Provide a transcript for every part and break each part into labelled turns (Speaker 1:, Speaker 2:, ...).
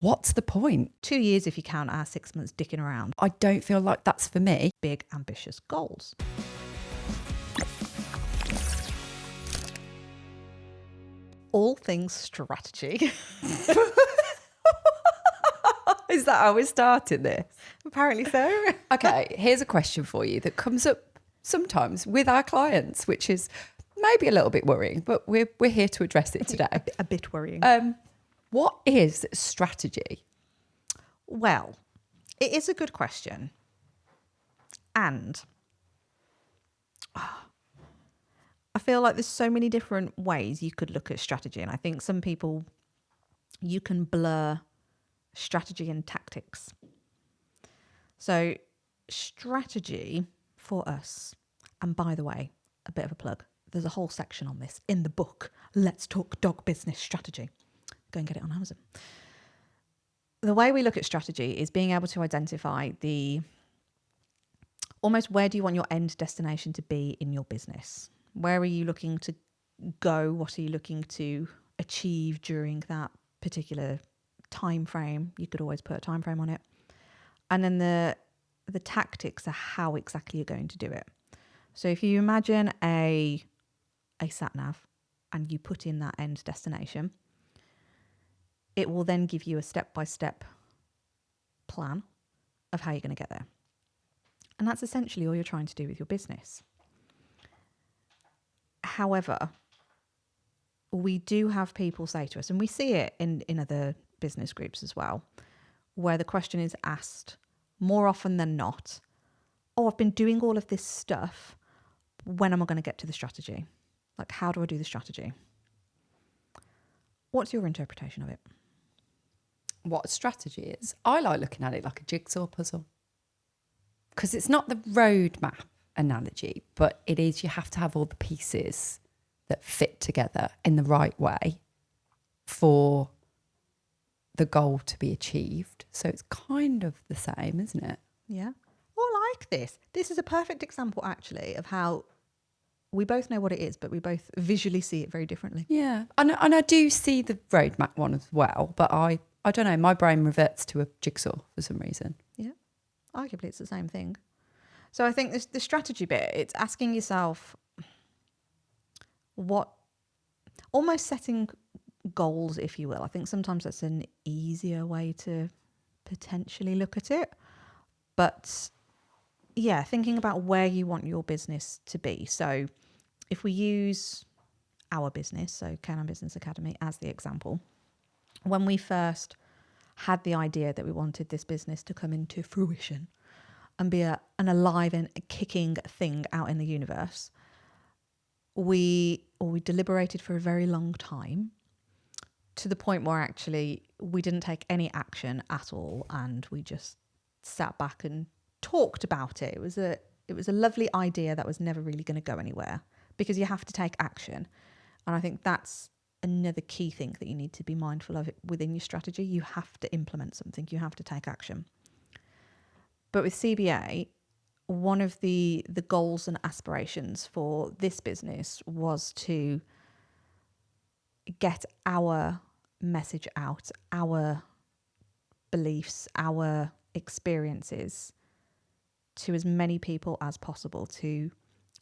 Speaker 1: What's the point?
Speaker 2: 2 years if you count our 6 months dicking around.
Speaker 1: I don't feel like that's for me.
Speaker 2: Big, ambitious goals. All things strategy.
Speaker 1: Is that how we're starting this?
Speaker 2: Apparently so.
Speaker 1: Okay, here's a question for you that comes up sometimes with our clients, which is maybe a little bit worrying, but we're here to address it today.
Speaker 2: A bit worrying.
Speaker 1: What is strategy?
Speaker 2: Well, it is a good question. And I feel like there's so many different ways you could look at strategy. And I think some people, you can blur strategy and tactics. So strategy for us, and by the way, a bit of a plug, there's a whole section on this in the book, Let's Talk Dog Business Strategy. Go and get it on Amazon. The way we look at strategy is being able to identify almost where do you want your end destination to be in your business? Where are you looking to go? What are you looking to achieve during that particular time frame? You could always put a time frame on it. And then the tactics are how exactly you're going to do it. So if you imagine a sat nav and you put in that end destination, it will then give you a step-by-step plan of how you're going to get there. And that's essentially all you're trying to do with your business. However, we do have people say to us, and we see it in other business groups as well, where the question is asked more often than not, oh, I've been doing all of this stuff. When am I going to get to the strategy? Like, how do I do the strategy? What's your interpretation of it?
Speaker 1: What a strategy is? I like looking at it like a jigsaw puzzle. Because it's not the roadmap analogy, but it is, you have to have all the pieces that fit together in the right way for the goal to be achieved. So it's kind of the same, isn't it?
Speaker 2: Yeah. Oh, I like this. This is a perfect example, actually, of how we both know what it is, but we both visually see it very differently.
Speaker 1: Yeah. And I do see the roadmap one as well, but I don't know, my brain reverts to a jigsaw for some reason.
Speaker 2: Yeah. Arguably, it's the same thing. So I think the strategy bit, it's asking yourself almost setting goals, if you will. I think sometimes that's an easier way to potentially look at it. But yeah, thinking about where you want your business to be. So if we use our business, so Canine Business Academy as the example, when we first had the idea that we wanted this business to come into fruition and be an alive and a kicking thing out in the universe, we deliberated for a very long time, to the point where actually we didn't take any action at all, and we just sat back and talked about it. It was a lovely idea that was never really going to go anywhere, because you have to take action. And I think that's another key thing that you need to be mindful of within your strategy. You have to implement something. You have to take action. But with CBA, one of the goals and aspirations for this business was to get our message out, our beliefs, our experiences to as many people as possible, to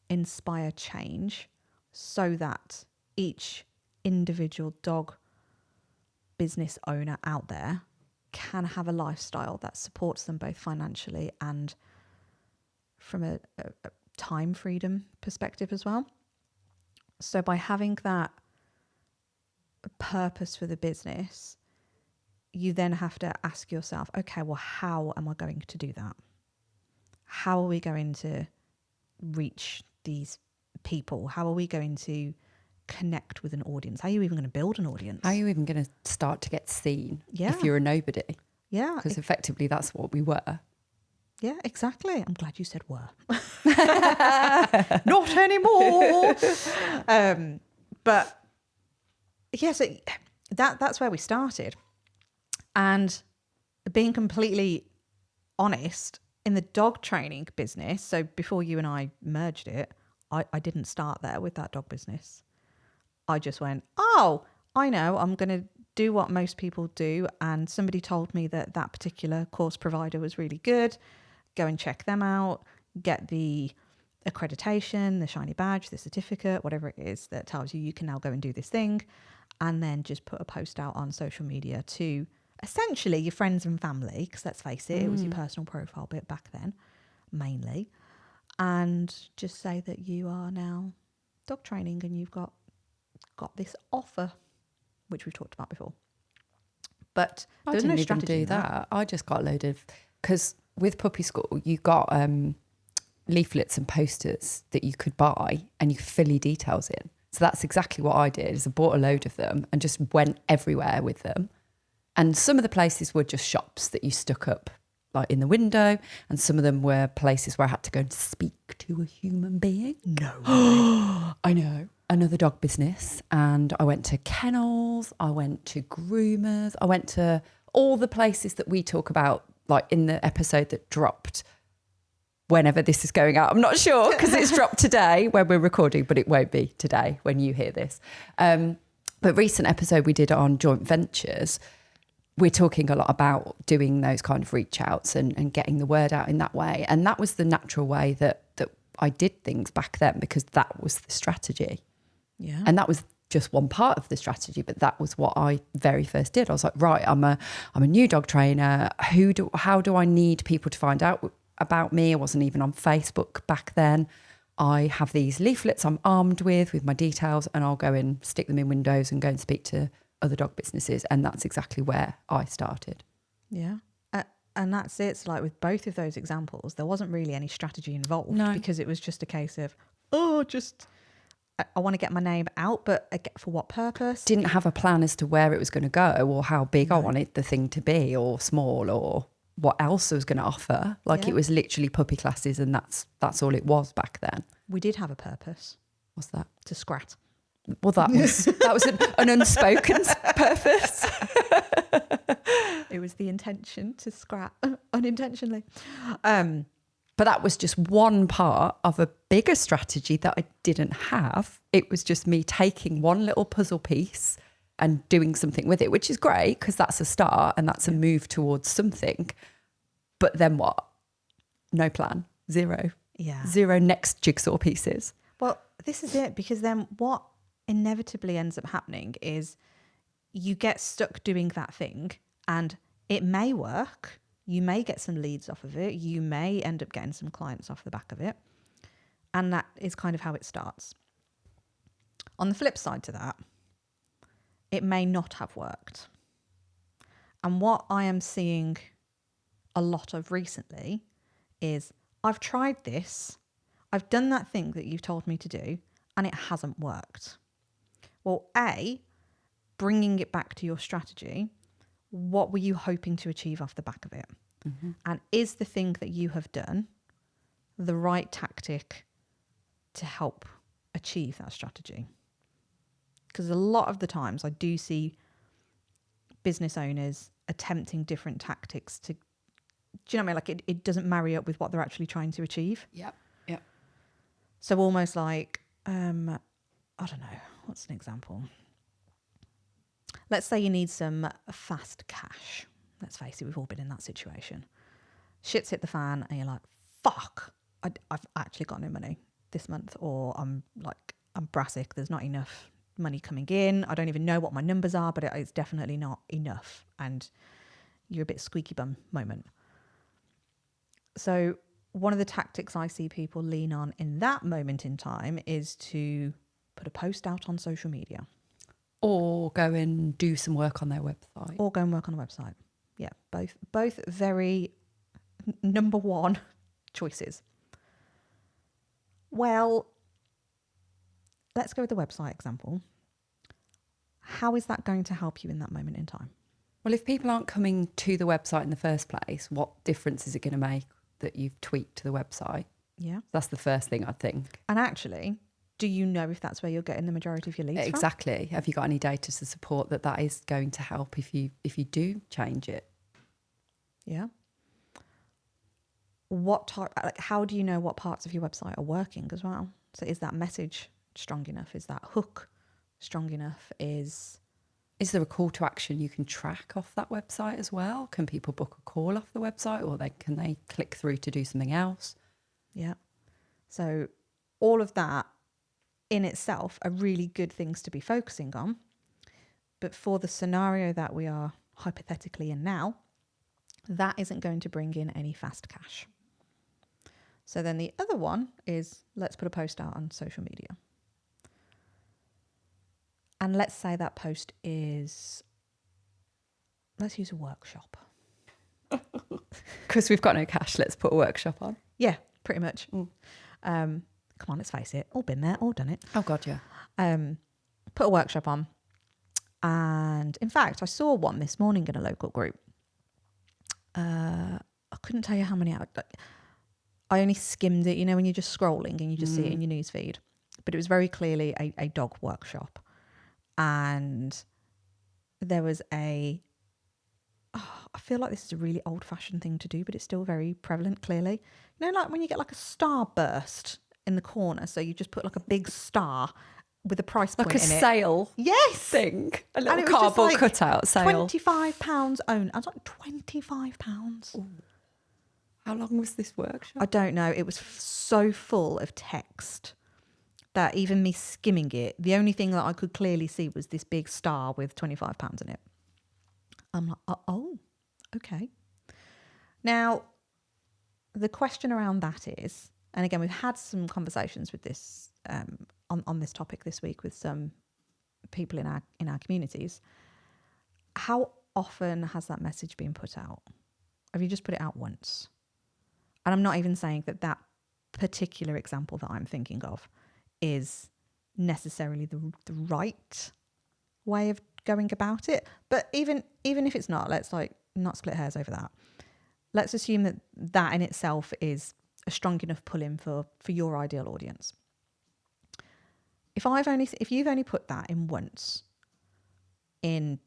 Speaker 2: inspire change, so that each individual dog business owner out there can have a lifestyle that supports them both financially and from a time freedom perspective as well. So by having that purpose for the business, you then have to ask yourself, okay, well, how am I going to do that? How are we going to reach these people? How are we going to connect with an audience? How are you even going to build an audience?
Speaker 1: How are you even going to start to get seen if
Speaker 2: Yeah.
Speaker 1: you're a nobody?
Speaker 2: Yeah.
Speaker 1: Because effectively that's what we were.
Speaker 2: Yeah, exactly. I'm glad you said were. Not anymore. But yeah, so that's where we started. And being completely honest, in the dog training business, so before you and I merged it, I didn't start there with that dog business. I just went, oh, I know, I'm going to do what most people do, and somebody told me that that particular course provider was really good, go and check them out, get the accreditation, the shiny badge, the certificate, whatever it is that tells you can now go and do this thing, and then just put a post out on social media to essentially your friends and family, because let's face it, it was your personal profile bit back then, mainly, and just say that you are now dog training and you've got this offer, which we've talked about before. But
Speaker 1: I
Speaker 2: there's
Speaker 1: didn't
Speaker 2: no
Speaker 1: even
Speaker 2: strategy
Speaker 1: do
Speaker 2: in that.
Speaker 1: I just got a load of, because with puppy school, you got leaflets and posters that you could buy and you could fill your details in. So that's exactly what I did, is I bought a load of them and just went everywhere with them. And some of the places were just shops that you stuck up like in the window, and some of them were places where I had to go and speak to a human being.
Speaker 2: No.
Speaker 1: I know. Another dog business. And I went to kennels, I went to groomers, I went to all the places that we talk about, like in the episode that dropped whenever this is going out. I'm not sure because it's dropped today when we're recording, but it won't be today when you hear this. But recent episode we did on joint ventures, we're talking a lot about doing those kind of reach outs and getting the word out in that way. And that was the natural way that I did things back then, because that was the strategy.
Speaker 2: Yeah.
Speaker 1: And that was just one part of the strategy, but that was what I very first did. I was like, right, I'm a new dog trainer. How do I need people to find out about me? I wasn't even on Facebook back then. I have these leaflets I'm armed with my details, and I'll go and stick them in windows and go and speak to other dog businesses. And that's exactly where I started.
Speaker 2: Yeah. And that's it. So like with both of those examples, there wasn't really any strategy involved,
Speaker 1: No.
Speaker 2: because it was just a case of, I want to get my name out, but for what purpose?
Speaker 1: Didn't have a plan as to where it was going to go or how big I wanted the thing to be, or small, or what else I was going to offer. Like
Speaker 2: Yeah.
Speaker 1: it was literally puppy classes, and that's all it was back then.
Speaker 2: We did have a purpose.
Speaker 1: What's that?
Speaker 2: To scrat.
Speaker 1: Well, that was an unspoken purpose.
Speaker 2: It was the intention to scrap unintentionally.
Speaker 1: But that was just one part of a bigger strategy that I didn't have. It was just me taking one little puzzle piece and doing something with it, which is great because that's a start and that's a move towards something. But then what? No plan. Zero.
Speaker 2: Yeah.
Speaker 1: Zero next jigsaw pieces.
Speaker 2: Well, this is it, because then what inevitably ends up happening is you get stuck doing that thing, and it may work. You may get some leads off of it. You may end up getting some clients off the back of it. And that is kind of how it starts. On the flip side to that, it may not have worked. And what I am seeing a lot of recently is, I've tried this, I've done that thing that you've told me to do, and it hasn't worked. Well, A, bringing it back to your strategy, what were you hoping to achieve off the back of it? Mm-hmm. And is the thing that you have done the right tactic to help achieve that strategy? Because a lot of the times I do see business owners attempting different tactics to, do you know what I mean? Like it doesn't marry up with what they're actually trying to achieve.
Speaker 1: Yep. Yep.
Speaker 2: So almost like, I don't know, what's an example? Let's say you need some fast cash. Let's face it, we've all been in that situation. Shit's hit the fan and you're like, fuck, I've actually got no money this month, or I'm brassic, there's not enough money coming in. I don't even know what my numbers are, but it's definitely not enough. And you're a bit squeaky bum moment. So one of the tactics I see people lean on in that moment in time is to put a post out on social media.
Speaker 1: Or go and do some work on their website.
Speaker 2: Or go and work on a website. Yeah, both very number one choices. Well, let's go with the website example. How is that going to help you in that moment in time?
Speaker 1: Well, if people aren't coming to the website in the first place, what difference is it going to make that you've tweaked the website?
Speaker 2: Yeah.
Speaker 1: That's the first thing I think.
Speaker 2: And actually, do you know if that's where you're getting the majority of your leads from?
Speaker 1: Exactly. Have you got any data to support that is going to help if you do change it?
Speaker 2: Yeah. What type? How do you know what parts of your website are working as well? So is that message strong enough? Is that hook strong enough? Is
Speaker 1: Is there a call to action you can track off that website as well? Can people book a call off the website, or can they click through to do something else?
Speaker 2: Yeah. So all of that in itself are really good things to be focusing on. But for the scenario that we are hypothetically in now, that isn't going to bring in any fast cash. So then the other one is, let's put a post out on social media. And let's say that post is, let's use a workshop.
Speaker 1: Because we've got no cash, let's put a workshop on.
Speaker 2: Yeah, pretty much. Come on, let's face it. All been there, all done it.
Speaker 1: Oh, God, yeah.
Speaker 2: Put a workshop on. And in fact, I saw one this morning in a local group. I couldn't tell you how many. I only skimmed it, you know, when you're just scrolling and you just see it in your news feed. But it was very clearly a dog workshop. And there was I feel like this is a really old-fashioned thing to do, but it's still very prevalent, clearly. You know, like when you get like a starburst in the corner, so you just put like a big star with a price point
Speaker 1: like a
Speaker 2: in it.
Speaker 1: sale
Speaker 2: Thing.
Speaker 1: A little
Speaker 2: And it was just
Speaker 1: cardboard
Speaker 2: like
Speaker 1: cutout sale.
Speaker 2: £25 owned. I was like, £25?
Speaker 1: Ooh. How long was this workshop?
Speaker 2: I don't know. It was so full of text that even me skimming it, the only thing that I could clearly see was this big star with £25 in it. I'm like, oh, okay. Now, the question around that is, and again, we've had some conversations with this on this topic this week with some people in our communities. How often has that message been put out? Have you just put it out once? And I'm not even saying that particular example that I'm thinking of is necessarily the right way of going about it. But even if it's not, let's like not split hairs over that. Let's assume that in itself is a strong enough pull-in for your ideal audience. If you've only put that in once in,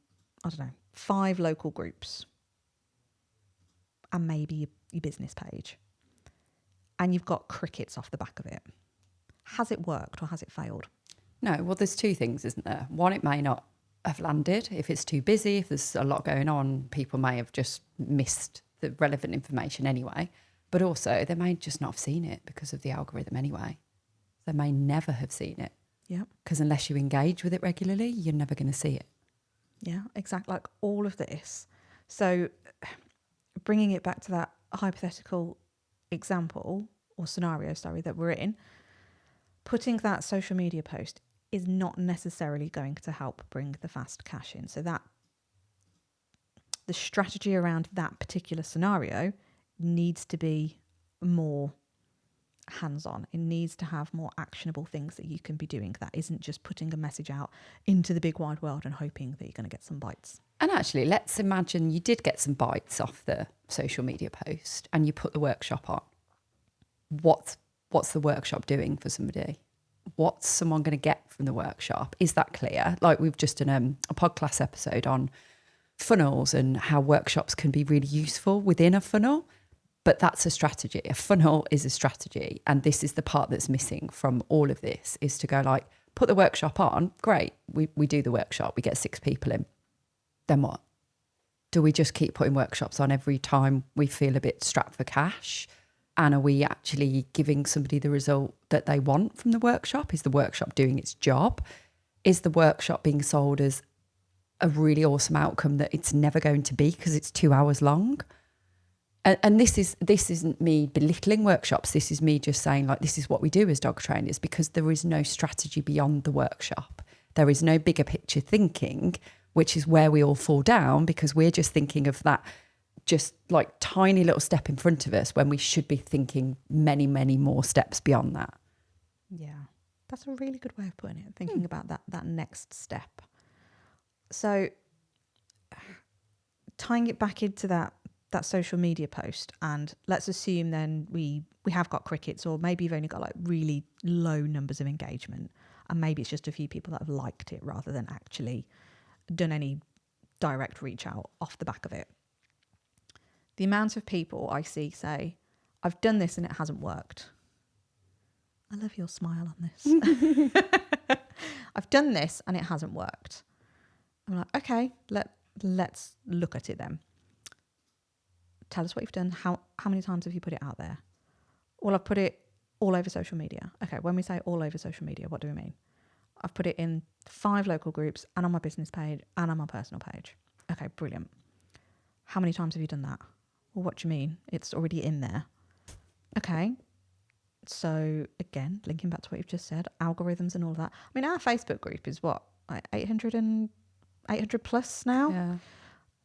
Speaker 2: I don't know, 5 local groups and maybe your business page, and you've got crickets off the back of it, has it worked or has it failed?
Speaker 1: No, well, there's 2 things, isn't there? One, it may not have landed. If it's too busy, if there's a lot going on, people may have just missed the relevant information anyway. But also, they may just not have seen it because of the algorithm anyway. They may never have seen it.
Speaker 2: Yeah.
Speaker 1: Because unless you engage with it regularly, you're never going to see it.
Speaker 2: Yeah, exactly. Like all of this. So bringing it back to that hypothetical example or scenario, that we're in, putting that social media post is not necessarily going to help bring the fast cash in. So that the strategy around that particular scenario needs to be more hands-on. It needs to have more actionable things that you can be doing. That isn't just putting a message out into the big wide world and hoping that you're going to get some bites.
Speaker 1: And actually, let's imagine you did get some bites off the social media post and you put the workshop on. What's the workshop doing for somebody? What's someone going to get from the workshop? Is that clear? Like we've just done a podcast episode on funnels and how workshops can be really useful within a funnel. But that's a strategy. A funnel is a strategy. And this is the part that's missing from all of this, is to go like, put the workshop on. Great. We do the workshop. We get 6 people in. Then what? Do we just keep putting workshops on every time we feel a bit strapped for cash? And are we actually giving somebody the result that they want from the workshop? Is the workshop doing its job? Is the workshop being sold as a really awesome outcome that it's never going to be because it's 2 hours long? And this isn't me belittling workshops. This is me just saying like, this is what we do as dog trainers, because there is no strategy beyond the workshop. There is no bigger picture thinking, which is where we all fall down, because we're just thinking of that just like tiny little step in front of us when we should be thinking many, many more steps beyond that.
Speaker 2: Yeah, that's a really good way of putting it, thinking about that next step. So tying it back into that social media post, and let's assume then we have got crickets, or maybe you've only got like really low numbers of engagement, and maybe it's just a few people that have liked it rather than actually done any direct reach out off the back of it. The amount of people I see say, I've done this and it hasn't worked. I love your smile on this. I've done this and it hasn't worked. I'm like, okay, let's look at it then. Tell us what you've done. How many times have you put it out there? Well, I've put it all over social media. Okay, when we say all over social media, what do we mean? I've put it in 5 local groups and on my business page and on my personal page. Okay, brilliant. How many times have you done that? Well, what do you mean? It's already in there. Okay. So again, linking back to what you've just said, algorithms and all of that. I mean, our Facebook group is what, like 800 plus now?
Speaker 1: Yeah.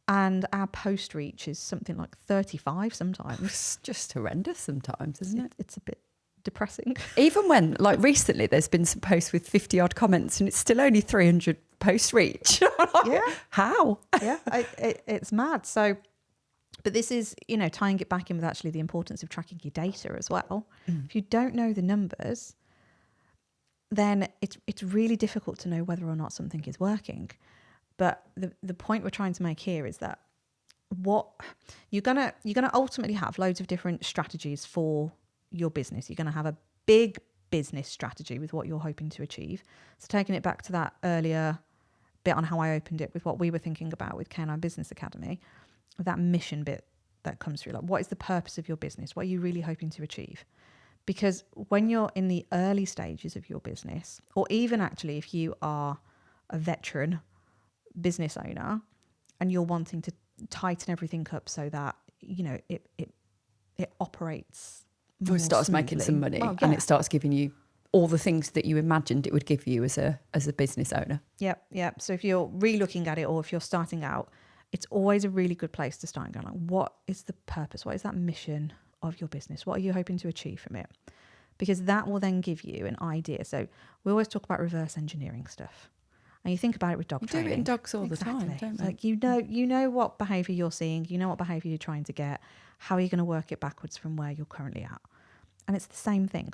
Speaker 2: And our post reach is something like 35 sometimes.
Speaker 1: It's just horrendous sometimes, isn't it?
Speaker 2: It's a bit depressing.
Speaker 1: Even when, like recently, there's been some posts with 50 odd comments and it's still only 300 post reach.
Speaker 2: Yeah.
Speaker 1: How?
Speaker 2: Yeah, it's mad. So, but this is, tying it back in with actually the importance of tracking your data as well. If you don't know the numbers, then it's really difficult to know whether or not something is working. But the point we're trying to make here is that what you're gonna ultimately have loads of different strategies for your business. You're gonna have a big business strategy with what you're hoping to achieve. So taking it back to that earlier bit on how I opened it with what we were thinking about with K9 Business Academy, that mission bit that comes through, like what is the purpose of your business? What are you really hoping to achieve? Because when you're in the early stages of your business, or even actually if you are a veteran business owner and you're wanting to tighten everything up so that it operates
Speaker 1: Or it starts making some money and it starts giving you all the things that you imagined it would give you as a business owner.
Speaker 2: Yep. So if you're re-looking at it or if you're starting out, it's always a really good place to start and go like, what is the purpose? What is that mission of your business? What are you hoping to achieve from it? Because that will then give you an idea. So we always talk about reverse engineering stuff. And you think about it with dog training.
Speaker 1: Do it in dogs all the time, don't we?
Speaker 2: Like you know what behaviour you're seeing, you know what behaviour you're trying to get, how are you going to work it backwards from where you're currently at? And it's the same thing.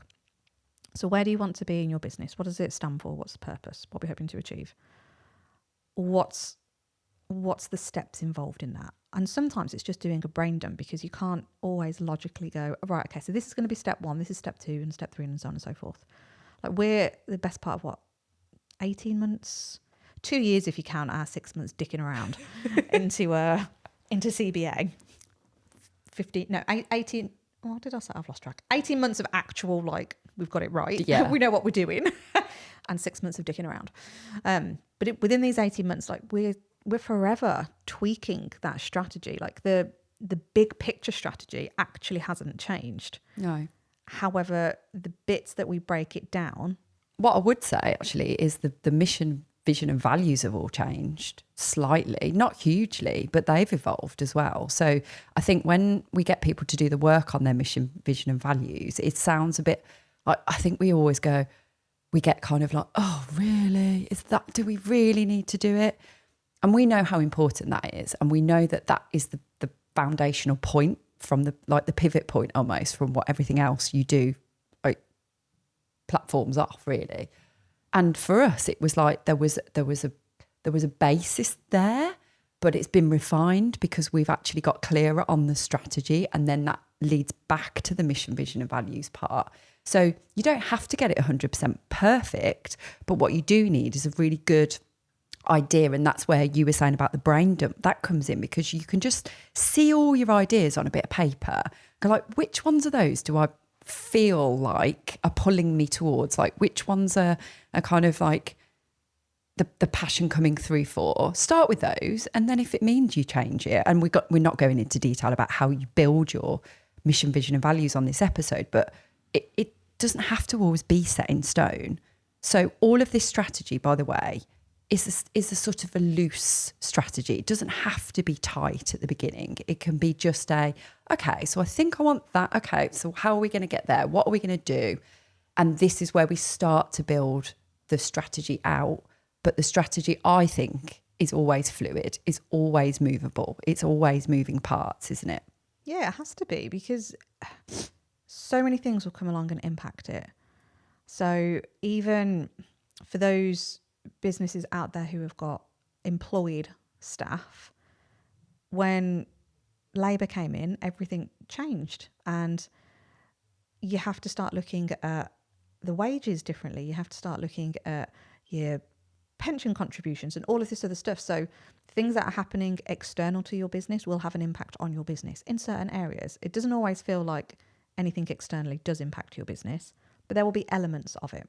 Speaker 2: So where do you want to be in your business? What does it stand for? What's the purpose? What are we hoping to achieve? What's the steps involved in that? And sometimes it's just doing a brain dump because you can't always logically go, right, okay, so this is going to be step 1, this is step 2 and step 3 and so on and so forth. Like we're the best part of 18 months, 2 years if you count our 6 months dicking around into CBA. 18. What did I say? I've lost track. 18 months of actual, we've got it right.
Speaker 1: Yeah.
Speaker 2: We know what we're doing. And 6 months of dicking around. But within these 18 months, we're forever tweaking that strategy. Like the big picture strategy actually hasn't changed.
Speaker 1: No.
Speaker 2: However, the bits that we break it down.
Speaker 1: What I would say actually is the mission, vision and values have all changed slightly, not hugely, but they've evolved as well. So I think when we get people to do the work on their mission, vision and values, it sounds a bit like, I think we always go, we get kind of like, oh, really? Do we really need to do it? And we know how important that is. And we know that is the foundational point from the pivot point almost from what everything else you do platforms off, really. And for us, it was like there was a basis there, but it's been refined because we've actually got clearer on the strategy, and then that leads back to the mission, vision, and values part. So you don't have to get it 100% perfect, but what you do need is a really good idea, and that's where you were saying about the brain dump that comes in, because you can just see all your ideas on a bit of paper, go like, which ones of those do I feel like are pulling me towards, like which ones are kind of like the passion coming through for. Start with those, and then if it means you change it, and we're not going into detail about how you build your mission, vision and values on this episode, but it doesn't have to always be set in stone. So all of this strategy, by the way, is a sort of a loose strategy. It doesn't have to be tight at the beginning. It can be just okay, so I think I want that. Okay, so how are we going to get there? What are we going to do? And this is where we start to build the strategy out. But the strategy, I think, is always fluid, is always movable. It's always moving parts, isn't it?
Speaker 2: Yeah, it has to be, because so many things will come along and impact it. So even for those businesses out there who have got employed staff, when Labour came in, everything changed, and you have to start looking at the wages differently. You have to start looking at your pension contributions and all of this other stuff. So things that are happening external to your business will have an impact on your business in certain areas. It doesn't always feel like anything externally does impact your business, but there will be elements of it.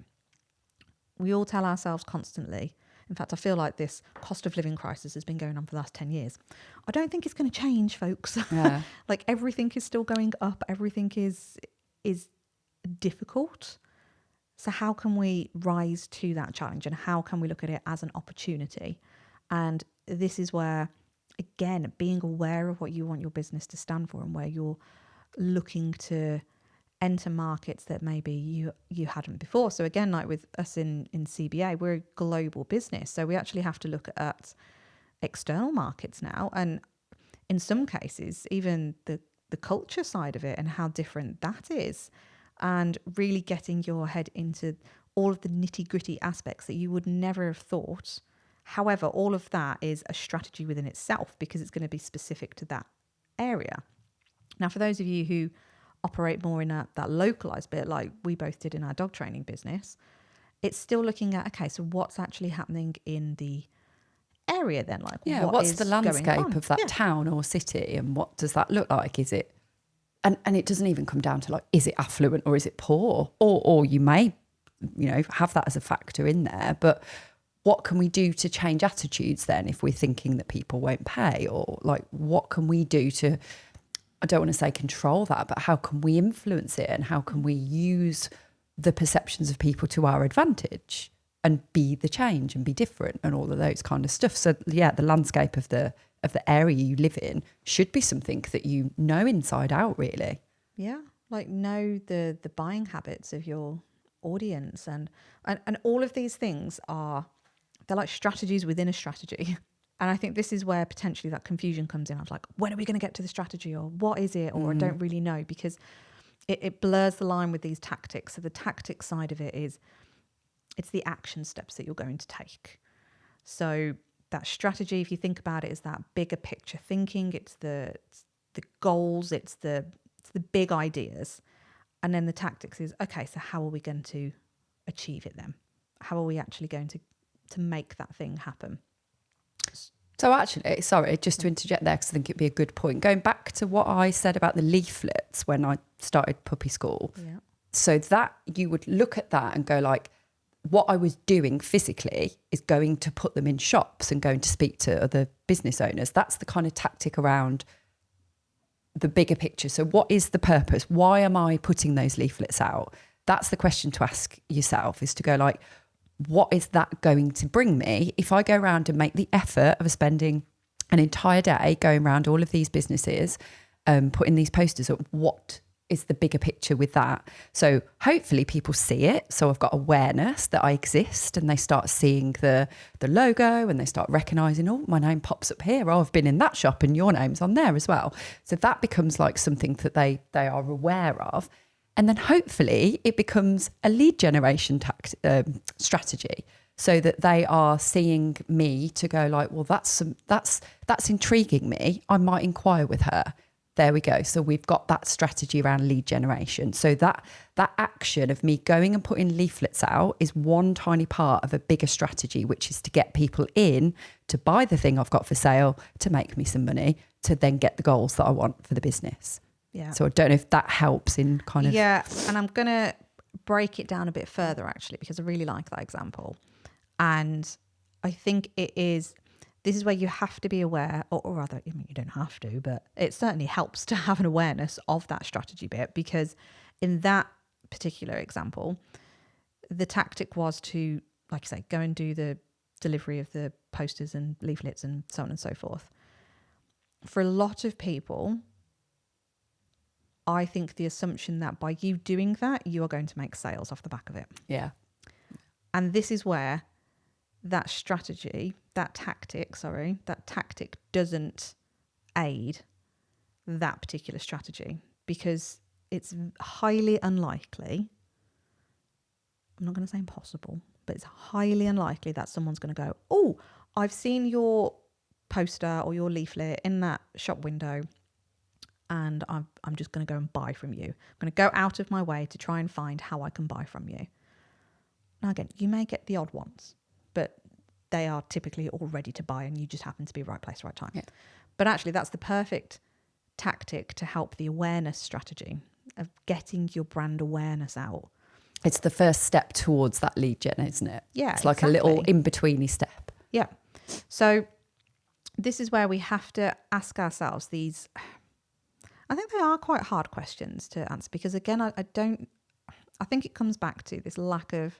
Speaker 2: We all tell ourselves constantly. In fact, I feel like this cost of living crisis has been going on for the last 10 years. I don't think it's going to change, folks.
Speaker 1: Yeah.
Speaker 2: Like everything is still going up. Everything is difficult. So how can we rise to that challenge, and how can we look at it as an opportunity? And this is where, again, being aware of what you want your business to stand for and where you're looking to enter markets that maybe you hadn't before. So again, like with us in CBA, we're a global business. So we actually have to look at external markets now. And in some cases, even the culture side of it and how different that is. And really getting your head into all of the nitty-gritty aspects that you would never have thought. However, all of that is a strategy within itself because it's going to be specific to that area. Now, for those of you who operate more in that localized bit, like we both did in our dog training business, it's still looking at, okay, so what's actually happening in the area then? Like,
Speaker 1: what's the landscape of that town or city, and what does that look like? Is it, and it doesn't even come down to like, is it affluent or is it poor? Or you may, have that as a factor in there, but what can we do to change attitudes then if we're thinking that people won't pay? Or like, what can we do to, I don't want to say control that, but how can we influence it, and how can we use the perceptions of people to our advantage and be the change and be different and all of those kind of stuff? So yeah, the landscape of the area you live in should be something that you know inside out, really.
Speaker 2: Yeah, like know the buying habits of your audience, and all of these things they're like strategies within a strategy. And I think this is where potentially that confusion comes in. I was like, when are we going to get to the strategy, or what is it, or I don't really know, because it blurs the line with these tactics. So the tactics side of it is, it's the action steps that you're going to take. So that strategy, if you think about it, is that bigger picture thinking. It's the goals, it's the big ideas. And then the tactics is, okay, so how are we going to achieve it then? How are we actually going to make that thing happen?
Speaker 1: So actually, sorry, just to interject there, because I think it'd be a good point. Going back to what I said about the leaflets when I started puppy school.
Speaker 2: Yeah.
Speaker 1: So that you would look at that and go like, what I was doing physically is going to put them in shops and going to speak to other business owners. That's the kind of tactic around the bigger picture. So what is the purpose? Why am I putting those leaflets out? That's the question to ask yourself, is to go like, what is that going to bring me if I go around and make the effort of spending an entire day going around all of these businesses, putting these posters up? What is the bigger picture with that? So hopefully people see it. So I've got awareness that I exist, and they start seeing the logo, and they start recognizing, oh, my name pops up here. Oh, I've been in that shop and your name's on there as well. So that becomes like something that they are aware of. And then hopefully it becomes a lead generation strategy, so that they are seeing me to go like, well, that's intriguing me. I might inquire with her. There we go. So we've got that strategy around lead generation. So that action of me going and putting leaflets out is one tiny part of a bigger strategy, which is to get people in to buy the thing I've got for sale, to make me some money, to then get the goals that I want for the business.
Speaker 2: Yeah.
Speaker 1: So I don't know if that helps in kind of...
Speaker 2: Yeah, and I'm going to break it down a bit further, actually, because I really like that example. And I think this is where you have to be aware, or rather, I mean, you don't have to, but it certainly helps to have an awareness of that strategy bit, because in that particular example, the tactic was to, like I say, go and do the delivery of the posters and leaflets and so on and so forth. For a lot of people, I think the assumption that by you doing that, you are going to make sales off the back of it.
Speaker 1: Yeah.
Speaker 2: And this is where that tactic doesn't aid that particular strategy, because it's highly unlikely, I'm not going to say impossible, but it's highly unlikely that someone's going to go, oh, I've seen your poster or your leaflet in that shop window, and I'm just going to go and buy from you. I'm going to go out of my way to try and find how I can buy from you. Now, again, you may get the odd ones, but they are typically all ready to buy and you just happen to be right place, right time.
Speaker 1: Yeah.
Speaker 2: But actually that's the perfect tactic to help the awareness strategy of getting your brand awareness out.
Speaker 1: It's the first step towards that lead gen, isn't it?
Speaker 2: Yeah,
Speaker 1: it's like a little
Speaker 2: exactly.
Speaker 1: in-betweeny step.
Speaker 2: Yeah. So this is where we have to ask ourselves these, I think they are quite hard questions to answer, because again, I think it comes back to this lack of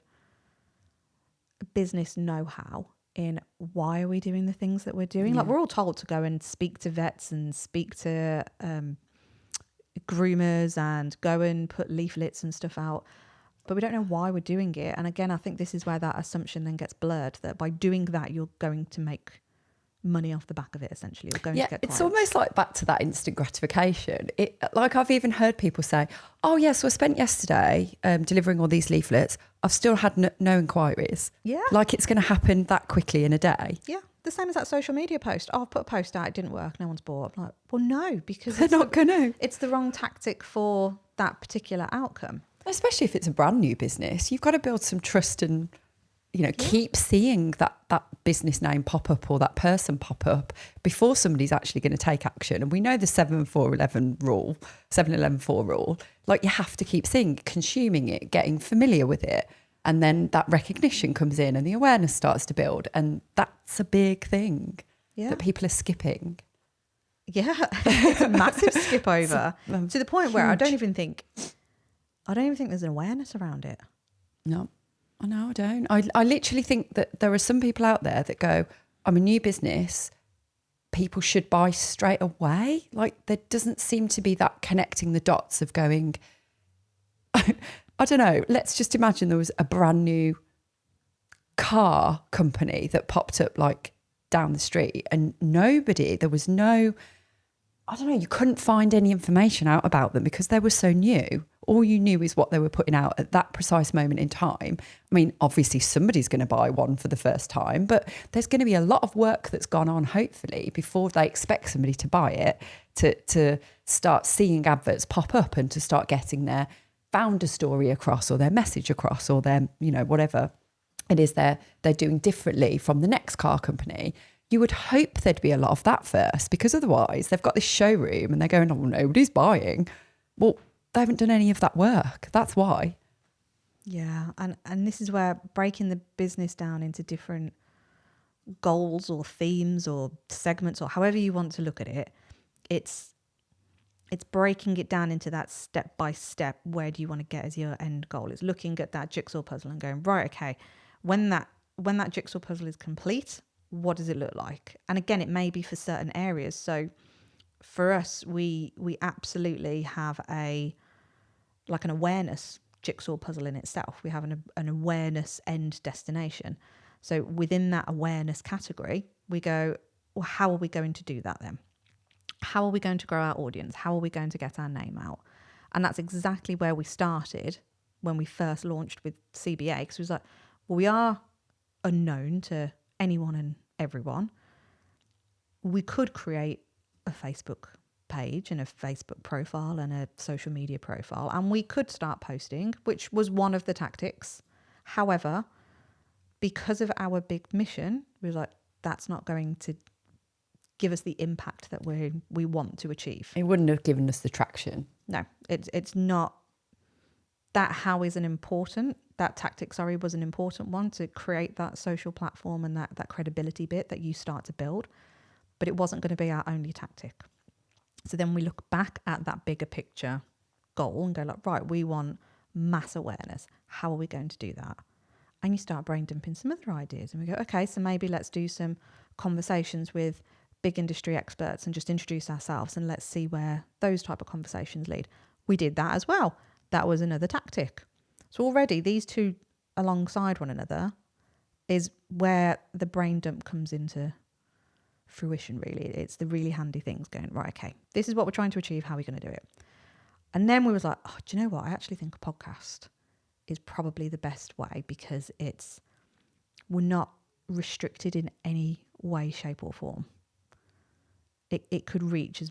Speaker 2: business know-how in why are we doing the things that we're doing. Like, we're all told to go and speak to vets and speak to groomers and go and put leaflets and stuff out, but we don't know why we're doing it. And again, I think this is where that assumption then gets blurred, that by doing that you're going to make money off the back of it, essentially. You're going to get clients.
Speaker 1: It's almost like back to that instant gratification. Like, I've even heard people say, oh yes, so I spent yesterday delivering all these leaflets, I've still had no inquiries.
Speaker 2: Yeah.
Speaker 1: Like, it's going to happen that quickly in a day.
Speaker 2: Yeah. The same as that social media post. Oh, I've put a post out, it didn't work, no one's bought. I'm like, well, no, because
Speaker 1: They're not going to.
Speaker 2: It's the wrong tactic for that particular outcome.
Speaker 1: Especially if it's a brand new business, you've got to build some trust and, keep seeing that business name pop up or that person pop up before somebody's actually going to take action. And we know the 7-4-11 rule, 7-11-4 rule, like, you have to keep seeing, consuming it, getting familiar with it. And then that recognition comes in and the awareness starts to build. And that's a big thing that people are skipping.
Speaker 2: Yeah, it's a massive skip over to the point where I don't even think there's an awareness around it.
Speaker 1: No, I don't. I literally think that there are some people out there that go, I'm a new business, people should buy straight away. Like, there doesn't seem to be that connecting the dots of going, I don't know, let's just imagine there was a brand new car company that popped up like down the street and there was no, I don't know, you couldn't find any information out about them because they were so new. All you knew is what they were putting out at that precise moment in time. I mean, obviously somebody's going to buy one for the first time, but there's going to be a lot of work that's gone on, hopefully, before they expect somebody to buy it, to start seeing adverts pop up and to start getting their founder story across or their message across or their, whatever it is they're doing differently from the next car company. You would hope there'd be a lot of that first, because otherwise they've got this showroom and they're going, oh, nobody's buying. Well, they haven't done any of that work. That's why.
Speaker 2: Yeah. And this is where breaking the business down into different goals or themes or segments or however you want to look at it, it's breaking it down into that step by step. Where do you want to get as your end goal? It's looking at that jigsaw puzzle and going, right, okay, when that jigsaw puzzle is complete, what does it look like? And again, it may be for certain areas. So for us, we absolutely have an awareness jigsaw puzzle in itself. We have an awareness end destination. So within that awareness category, we go, well, how are we going to do that then? How are we going to grow our audience? How are we going to get our name out? And that's exactly where we started when we first launched with CBA, because it was like, well, we are unknown to anyone and everyone. We could create a Facebook page and a Facebook profile and a social media profile, and we could start posting, which was one of the tactics. However, because of our big mission, we were like, that's not going to give us the impact that we want to achieve.
Speaker 1: It wouldn't have given us the traction.
Speaker 2: No, it's not. That tactic was an important one to create that social platform and that credibility bit that you start to build, but it wasn't going to be our only tactic. So then we look back at that bigger picture goal and go like, right, we want mass awareness. How are we going to do that? And you start brain dumping some other ideas, and we go, okay, so maybe let's do some conversations with big industry experts and just introduce ourselves, and let's see where those type of conversations lead. We did that as well. That was another tactic. So already these two alongside one another is where the brain dump comes into fruition, really. It's the really handy things going, right, okay, this is what we're trying to achieve. How are we going to do it? And then we was like, oh, do you know what? I actually think a podcast is probably the best way, because we're not restricted in any way, shape or form. It could reach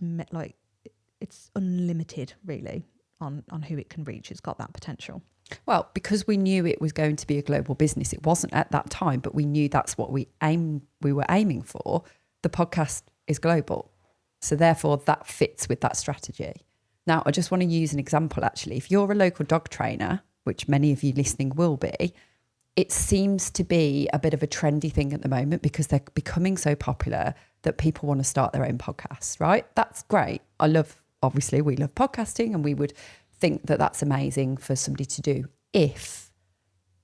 Speaker 2: it's unlimited, really. on who it can reach. It's got that potential.
Speaker 1: Well, because we knew it was going to be a global business, it wasn't at that time, but we knew that's what we were aiming for. The podcast is global. So therefore that fits with that strategy. Now, I just want to use an example, actually. If you're a local dog trainer, which many of you listening will be, it seems to be a bit of a trendy thing at the moment because they're becoming so popular that people want to start their own podcasts, right? That's great. Obviously, we love podcasting, and we would think that that's amazing for somebody to do if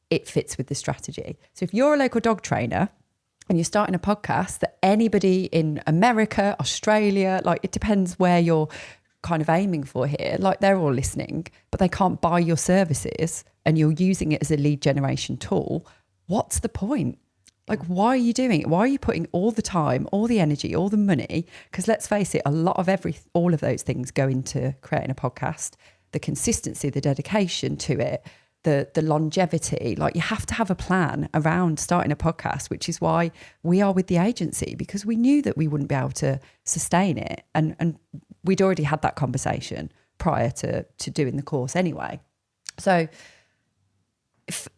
Speaker 1: it fits with the strategy. So if you're a local dog trainer and you're starting a podcast that anybody in America, Australia, like it depends where you're kind of aiming for here, like they're all listening, but they can't buy your services and you're using it as a lead generation tool, what's the point? Like, why are you doing it? Why are you putting all the time, all the energy, all the money? Because let's face it, a lot of all of those things go into creating a podcast. The consistency, the dedication to it, the longevity. Like, you have to have a plan around starting a podcast, which is why we are with the agency, because we knew that we wouldn't be able to sustain it. And we'd already had that conversation prior to doing the course anyway. So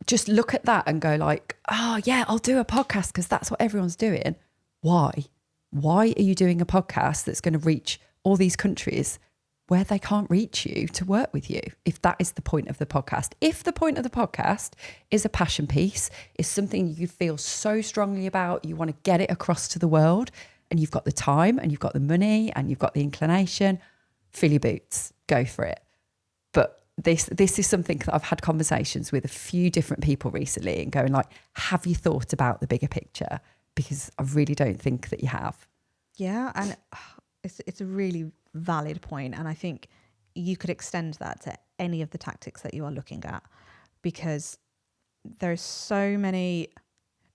Speaker 1: just look at that and go like, oh yeah, I'll do a podcast because that's what everyone's doing. Why? Why are you doing a podcast that's going to reach all these countries where they can't reach you to work with you? If that is the point of the podcast. If the point of the podcast is a passion piece, is something you feel so strongly about, you want to get it across to the world, and you've got the time and you've got the money and you've got the inclination, fill your boots, go for it. But this is something that I've had conversations with a few different people recently and going like, have you thought about the bigger picture? Because I really don't think that you have.
Speaker 2: Yeah, and it's a really valid point, and I think you could extend that to any of the tactics that you are looking at, because there's so many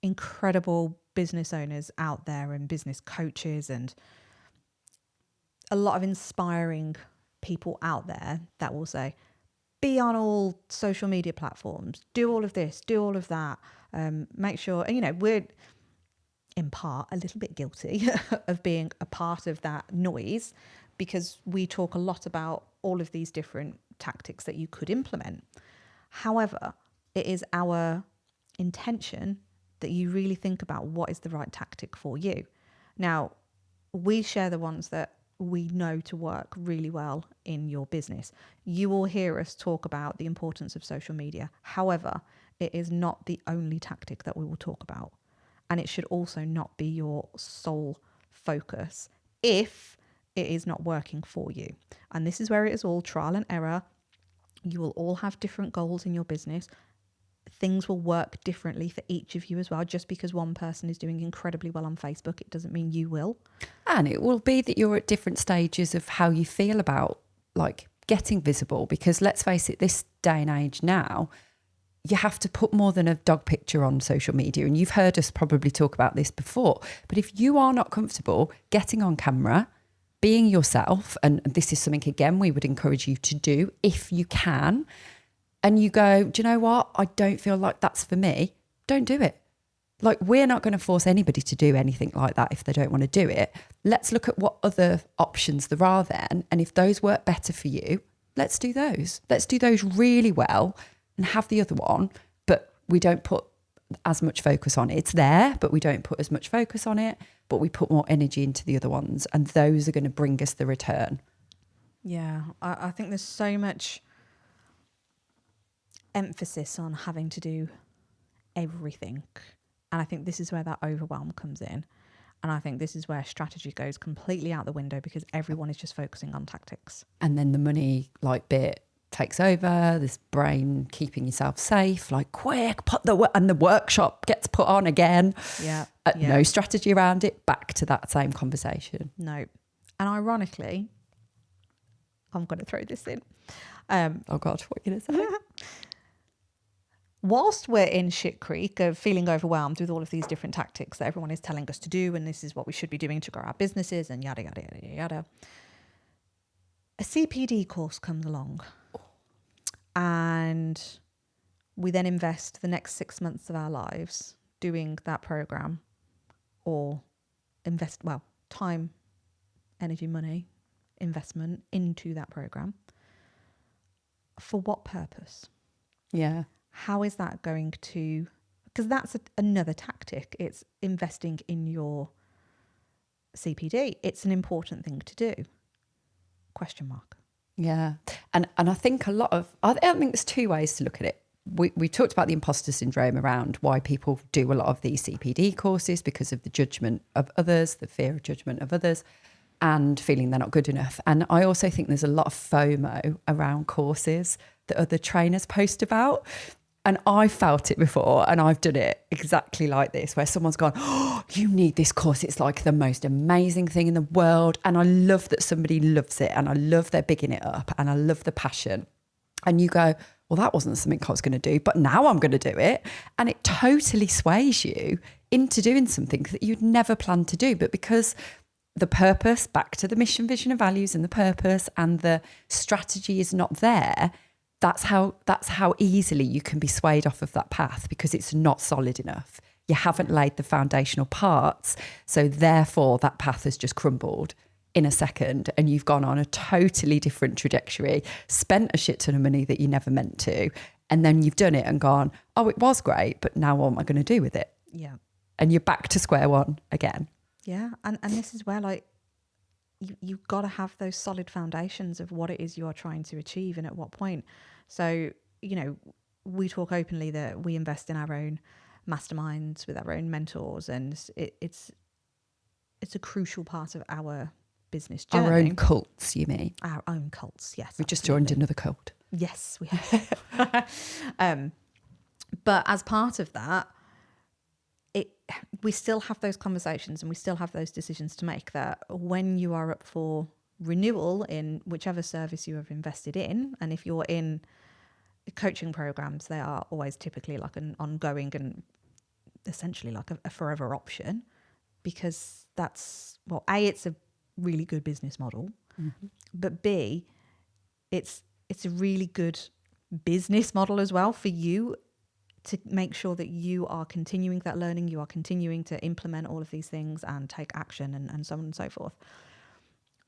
Speaker 2: incredible business owners out there and business coaches and a lot of inspiring people out there that will say, be on all social media platforms, do all of this, do all of that, make sure, and we're in part a little bit guilty of being a part of that noise, because we talk a lot about all of these different tactics that you could implement. However, it is our intention that you really think about what is the right tactic for you. Now, we share the ones that we know to work really well in your business. You will hear us talk about the importance of social media. However, it is not the only tactic that we will talk about. And it should also not be your sole focus if it is not working for you. And this is where it is all trial and error. You will all have different goals in your business. Things will work differently for each of you as well. Just because one person is doing incredibly well on Facebook, it doesn't mean you will.
Speaker 1: And it will be that you're at different stages of how you feel about like getting visible, because let's face it, this day and age now, you have to put more than a dog picture on social media. And you've heard us probably talk about this before, but if you are not comfortable getting on camera, being yourself, and this is something again we would encourage you to do if you can, and you go, do you know what? I don't feel like that's for me. Don't do it. Like, we're not going to force anybody to do anything like that if they don't want to do it. Let's look at what other options there are then. And if those work better for you, let's do those. Let's do those really well and have the other one. But we don't put as much focus on it. It's there, but we don't put as much focus on it. But we put more energy into the other ones. And those are going to bring us the return.
Speaker 2: Yeah, I think there's so much emphasis on having to do everything. And I think this is where that overwhelm comes in. And I think this is where strategy goes completely out the window, because everyone is just focusing on tactics.
Speaker 1: And then the money like bit takes over, this brain keeping yourself safe, like quick, and the workshop gets put on again.
Speaker 2: Yeah.
Speaker 1: No strategy around it, back to that same conversation.
Speaker 2: No. And ironically, I'm going to throw this in.
Speaker 1: Oh God, what are you going to say?
Speaker 2: Whilst we're in shit creek of feeling overwhelmed with all of these different tactics that everyone is telling us to do, and this is what we should be doing to grow our businesses and yada, yada, yada, yada, a CPD course comes along, and we then invest the next 6 months of our lives doing that program, or time, energy, money, investment into that program. for what purpose?
Speaker 1: Yeah.
Speaker 2: How is that going to, because that's another tactic. It's investing in your CPD. It's an important thing to do. Question mark.
Speaker 1: Yeah. And I think I think there's two ways to look at it. We talked about the imposter syndrome around why people do a lot of these CPD courses, because of the judgment of others, the fear of judgment of others, and feeling they're not good enough. And I also think there's a lot of FOMO around courses that other trainers post about. And I felt it before, and I've done it exactly like this, where someone's gone, oh, you need this course. It's like the most amazing thing in the world. And I love that somebody loves it, and I love they're bigging it up, and I love the passion. And you go, well, that wasn't something I was going to do, but now I'm going to do it. And it totally sways you into doing something that you'd never planned to do. But because the purpose, back to the mission, vision and values, and the purpose and the strategy is not there, that's how easily you can be swayed off of that path, because it's not solid enough. You haven't laid the foundational parts. So therefore that path has just crumbled in a second, and you've gone on a totally different trajectory, spent a shit ton of money that you never meant to, and then you've done it and gone, oh, it was great, but now what am I going to do with it?
Speaker 2: Yeah.
Speaker 1: And you're back to square one again.
Speaker 2: Yeah. And this is where, like, you've got to have those solid foundations of what it is you are trying to achieve and at what point. So, you know, we talk openly that we invest in our own masterminds with our own mentors, and it's a crucial part of our business journey.
Speaker 1: Our own cults, you mean?
Speaker 2: Our own cults, yes.
Speaker 1: We've just joined another cult.
Speaker 2: Yes, we have. But as part of that, we still have those conversations, and we still have those decisions to make, that when you are up for renewal in whichever service you have invested in, and if you're in coaching programs, they are always typically like an ongoing and essentially like a forever option, because that's, well, A, it's a really good business model, but B, it's a really good business model as well for you to make sure that you are continuing that learning, you are continuing to implement all of these things and take action, and so on and so forth.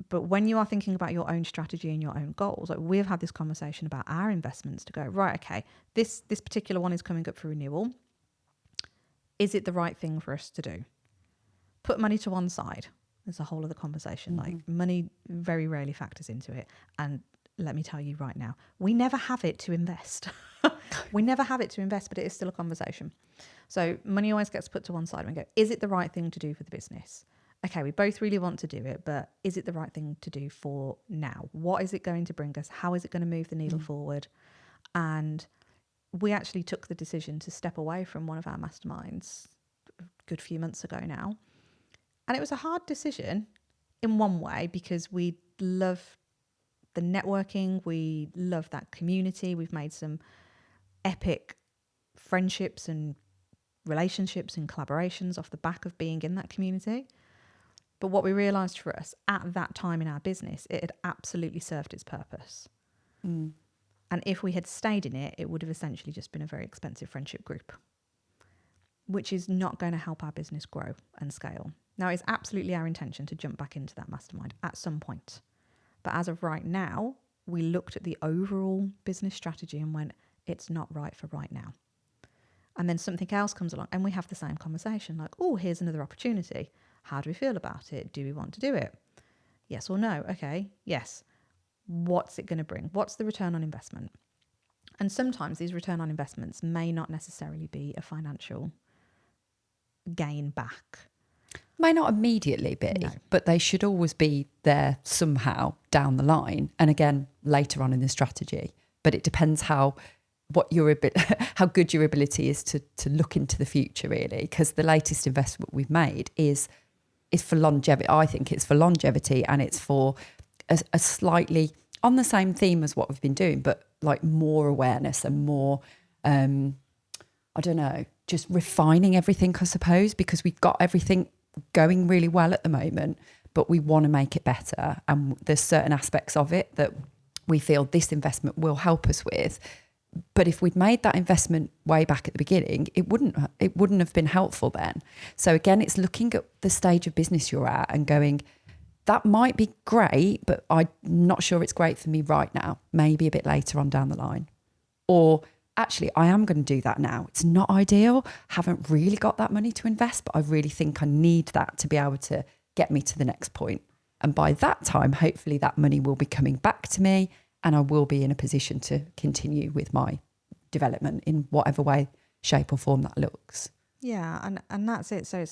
Speaker 2: But when you are thinking about your own strategy and your own goals, like we've had this conversation about our investments to go, right, okay, this particular one is coming up for renewal. Is it the right thing for us to do? Put money to one side. There's a whole other conversation. Like, money very rarely factors into it. And let me tell you right now, we never have it to invest. We never have it to invest, but it is still a conversation. So money always gets put to one side and we go, is it the right thing to do for the business? Okay, we both really want to do it, but is it the right thing to do for now? What is it going to bring us? How is it going to move the needle forward? And we actually took the decision to step away from one of our masterminds a good few months ago now. And it was a hard decision in one way, because we love the networking, we love that community. We've made some epic friendships and relationships and collaborations off the back of being in that community. But what we realised for us at that time in our business, it had absolutely served its purpose. And if we had stayed in it, it would have essentially just been a very expensive friendship group, which is not going to help our business grow and scale. Now, it's absolutely our intention to jump back into that mastermind at some point. But as of right now, we looked at the overall business strategy and went, it's not right for right now. And then something else comes along and we have the same conversation, like, oh, here's another opportunity. How do we feel about it? Do we want to do it? Yes or no? Okay, yes. What's it going to bring? What's the return on investment? And sometimes these return on investments may not necessarily be a financial gain back.
Speaker 1: May not immediately be,
Speaker 2: No.
Speaker 1: but they should always be there somehow down the line. And again, later on in the strategy. But it depends how good your ability is to look into the future, really. Because the latest investment we've made is for longevity. I think it's for longevity, and it's for a slightly on the same theme as what we've been doing, but like more awareness and more, I don't know, just refining everything, I suppose, because we've got everything going really well at the moment, but we want to make it better. And there's certain aspects of it that we feel this investment will help us with. But if we'd made that investment way back at the beginning, it wouldn't have been helpful then. So again, it's looking at the stage of business you're at and going, that might be great, but I'm not sure it's great for me right now. Maybe a bit later on down the line. Or actually, I am going to do that now. It's not ideal. Haven't really got that money to invest, but I really think I need that to be able to get me to the next point. And by that time, hopefully that money will be coming back to me and I will be in a position to continue with my development in whatever way, shape or form that looks.
Speaker 2: Yeah, and that's it. So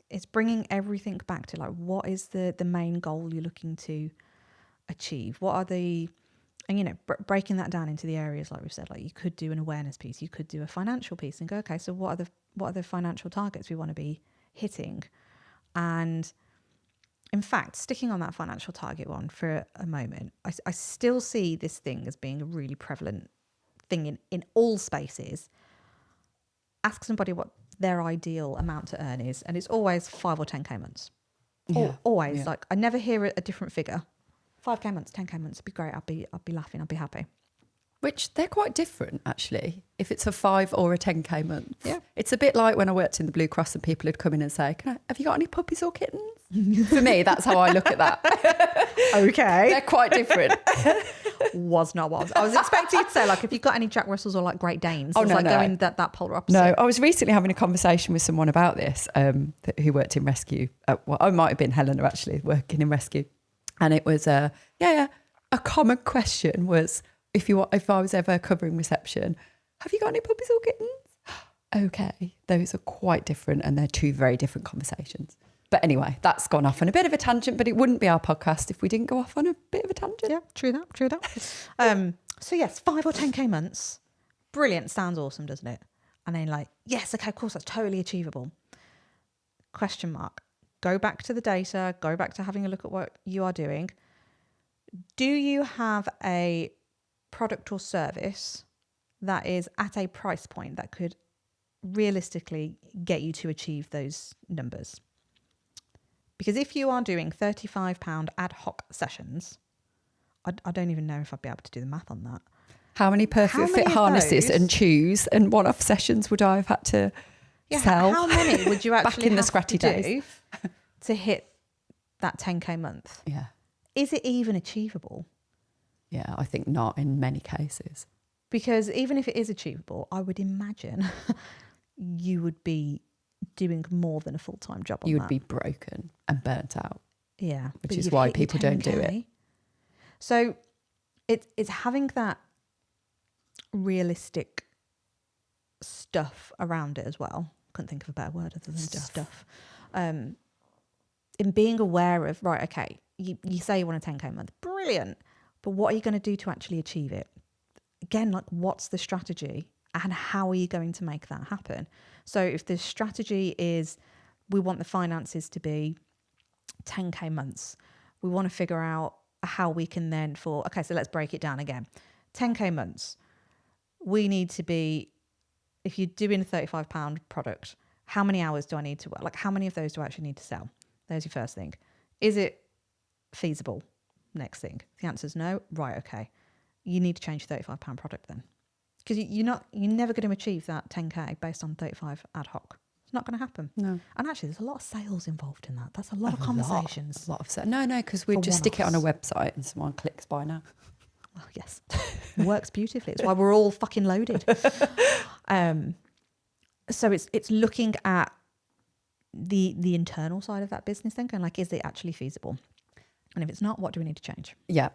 Speaker 2: it's bringing everything back to like, what is the main goal you're looking to achieve? What are the, and you know, breaking that down into the areas like we've said, like you could do an awareness piece, you could do a financial piece, and go, okay, so what are the financial targets we want to be hitting? And in fact, sticking on that financial target one for a moment, I still see this thing as being a really prevalent thing in all spaces. Ask somebody what their ideal amount to earn is, and it's always 5 or 10k months. Always. Yeah. Like I never hear a different figure. 5k months, 10k months would be great. I'd be laughing. I'd be happy.
Speaker 1: Which they're quite different, actually, if it's a 5 or a 10k month.
Speaker 2: Yeah.
Speaker 1: It's a bit like when I worked in the Blue Cross and people would come in and say, have you got any puppies or kittens? For me, that's how I look at that.
Speaker 2: Okay.
Speaker 1: They're quite different.
Speaker 2: Was not what I was expecting you to say, like, if you've got any Jack Russells or like Great Danes.
Speaker 1: Oh, no,
Speaker 2: like
Speaker 1: no.
Speaker 2: going that polar opposite.
Speaker 1: No, I was recently having a conversation with someone about this who worked in rescue. Well, I might have been Helena, actually, working in rescue. And it was, a common question was, if I was ever covering reception, have you got any puppies or kittens? Okay, those are quite different and they're two very different conversations. But anyway, that's gone off on a bit of a tangent, but it wouldn't be our podcast if we didn't go off on a bit of a tangent.
Speaker 2: Yeah, true that. So yes, 5 or 10k months. Brilliant. Sounds awesome, doesn't it? And then like, yes, okay, of course, that's totally achievable. Question mark. Go back to the data, go back to having a look at what you are doing. Do you have a product or service that is at a price point that could realistically get you to achieve those numbers? Because if you are doing £35 ad hoc sessions, I don't even know if I'd be able to do the math on that.
Speaker 1: How many perfect fit harnesses and chews and one-off sessions would I have had to sell?
Speaker 2: How many would you actually
Speaker 1: back in the
Speaker 2: have
Speaker 1: scratchy
Speaker 2: to
Speaker 1: days
Speaker 2: do to hit that 10k month?
Speaker 1: Yeah.
Speaker 2: Is it even achievable?
Speaker 1: Yeah, I think not in many cases.
Speaker 2: Because even if it is achievable, I would imagine you would be doing more than a full-time job on that.
Speaker 1: You would be broken and burnt out.
Speaker 2: Yeah.
Speaker 1: Which is why people don't do it.
Speaker 2: So it's having that realistic stuff around it as well. Couldn't think of a better word other than stuff. In being aware of, right, okay, you say you want a 10k month. Brilliant. But what are you going to do to actually achieve it? Again, like, what's the strategy and how are you going to make that happen? So if the strategy is we want the finances to be 10k months, we want to figure out how we can then so let's break it down again. 10k months, we need to be, if you're doing a £35 product, how many hours do I need to work? Like, how many of those do I actually need to sell? There's your first thing. Is it feasible? Next thing. If the answer is no, right, okay. You need to change your £35 product then. Because you're never going to achieve that 10k based on 35 ad hoc. It's not going to happen.
Speaker 1: No.
Speaker 2: And actually, there's a lot of sales involved in that. That's a lot of conversations.
Speaker 1: A lot of sales. No, because we'd just stick it on a website and someone clicks buy now.
Speaker 2: Well, yes. Works beautifully. It's why we're all fucking loaded. So it's looking at the internal side of that business then, going like, is it actually feasible? And if it's not, what do we need to change?
Speaker 1: Yeah.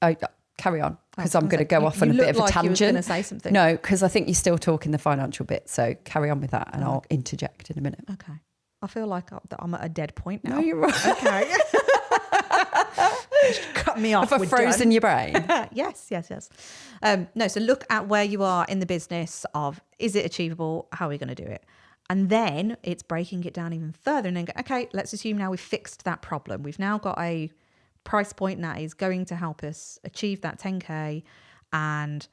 Speaker 1: Oh, carry on, because I'm going to go off on a bit of a tangent.
Speaker 2: You were going to say something.
Speaker 1: No, because I think you're still talking the financial bit. So carry on with that and I'll interject in a minute.
Speaker 2: Okay. I feel like I'm at a dead point now.
Speaker 1: No, you're right.
Speaker 2: Okay. Cut me off.
Speaker 1: Have I frozen your brain?
Speaker 2: Yes. No, so look at where you are in the business of, is it achievable? How are we going to do it? And then it's breaking it down even further and then go, okay, let's assume now we've fixed that problem. We've now got a price point that is going to help us achieve that 10k. And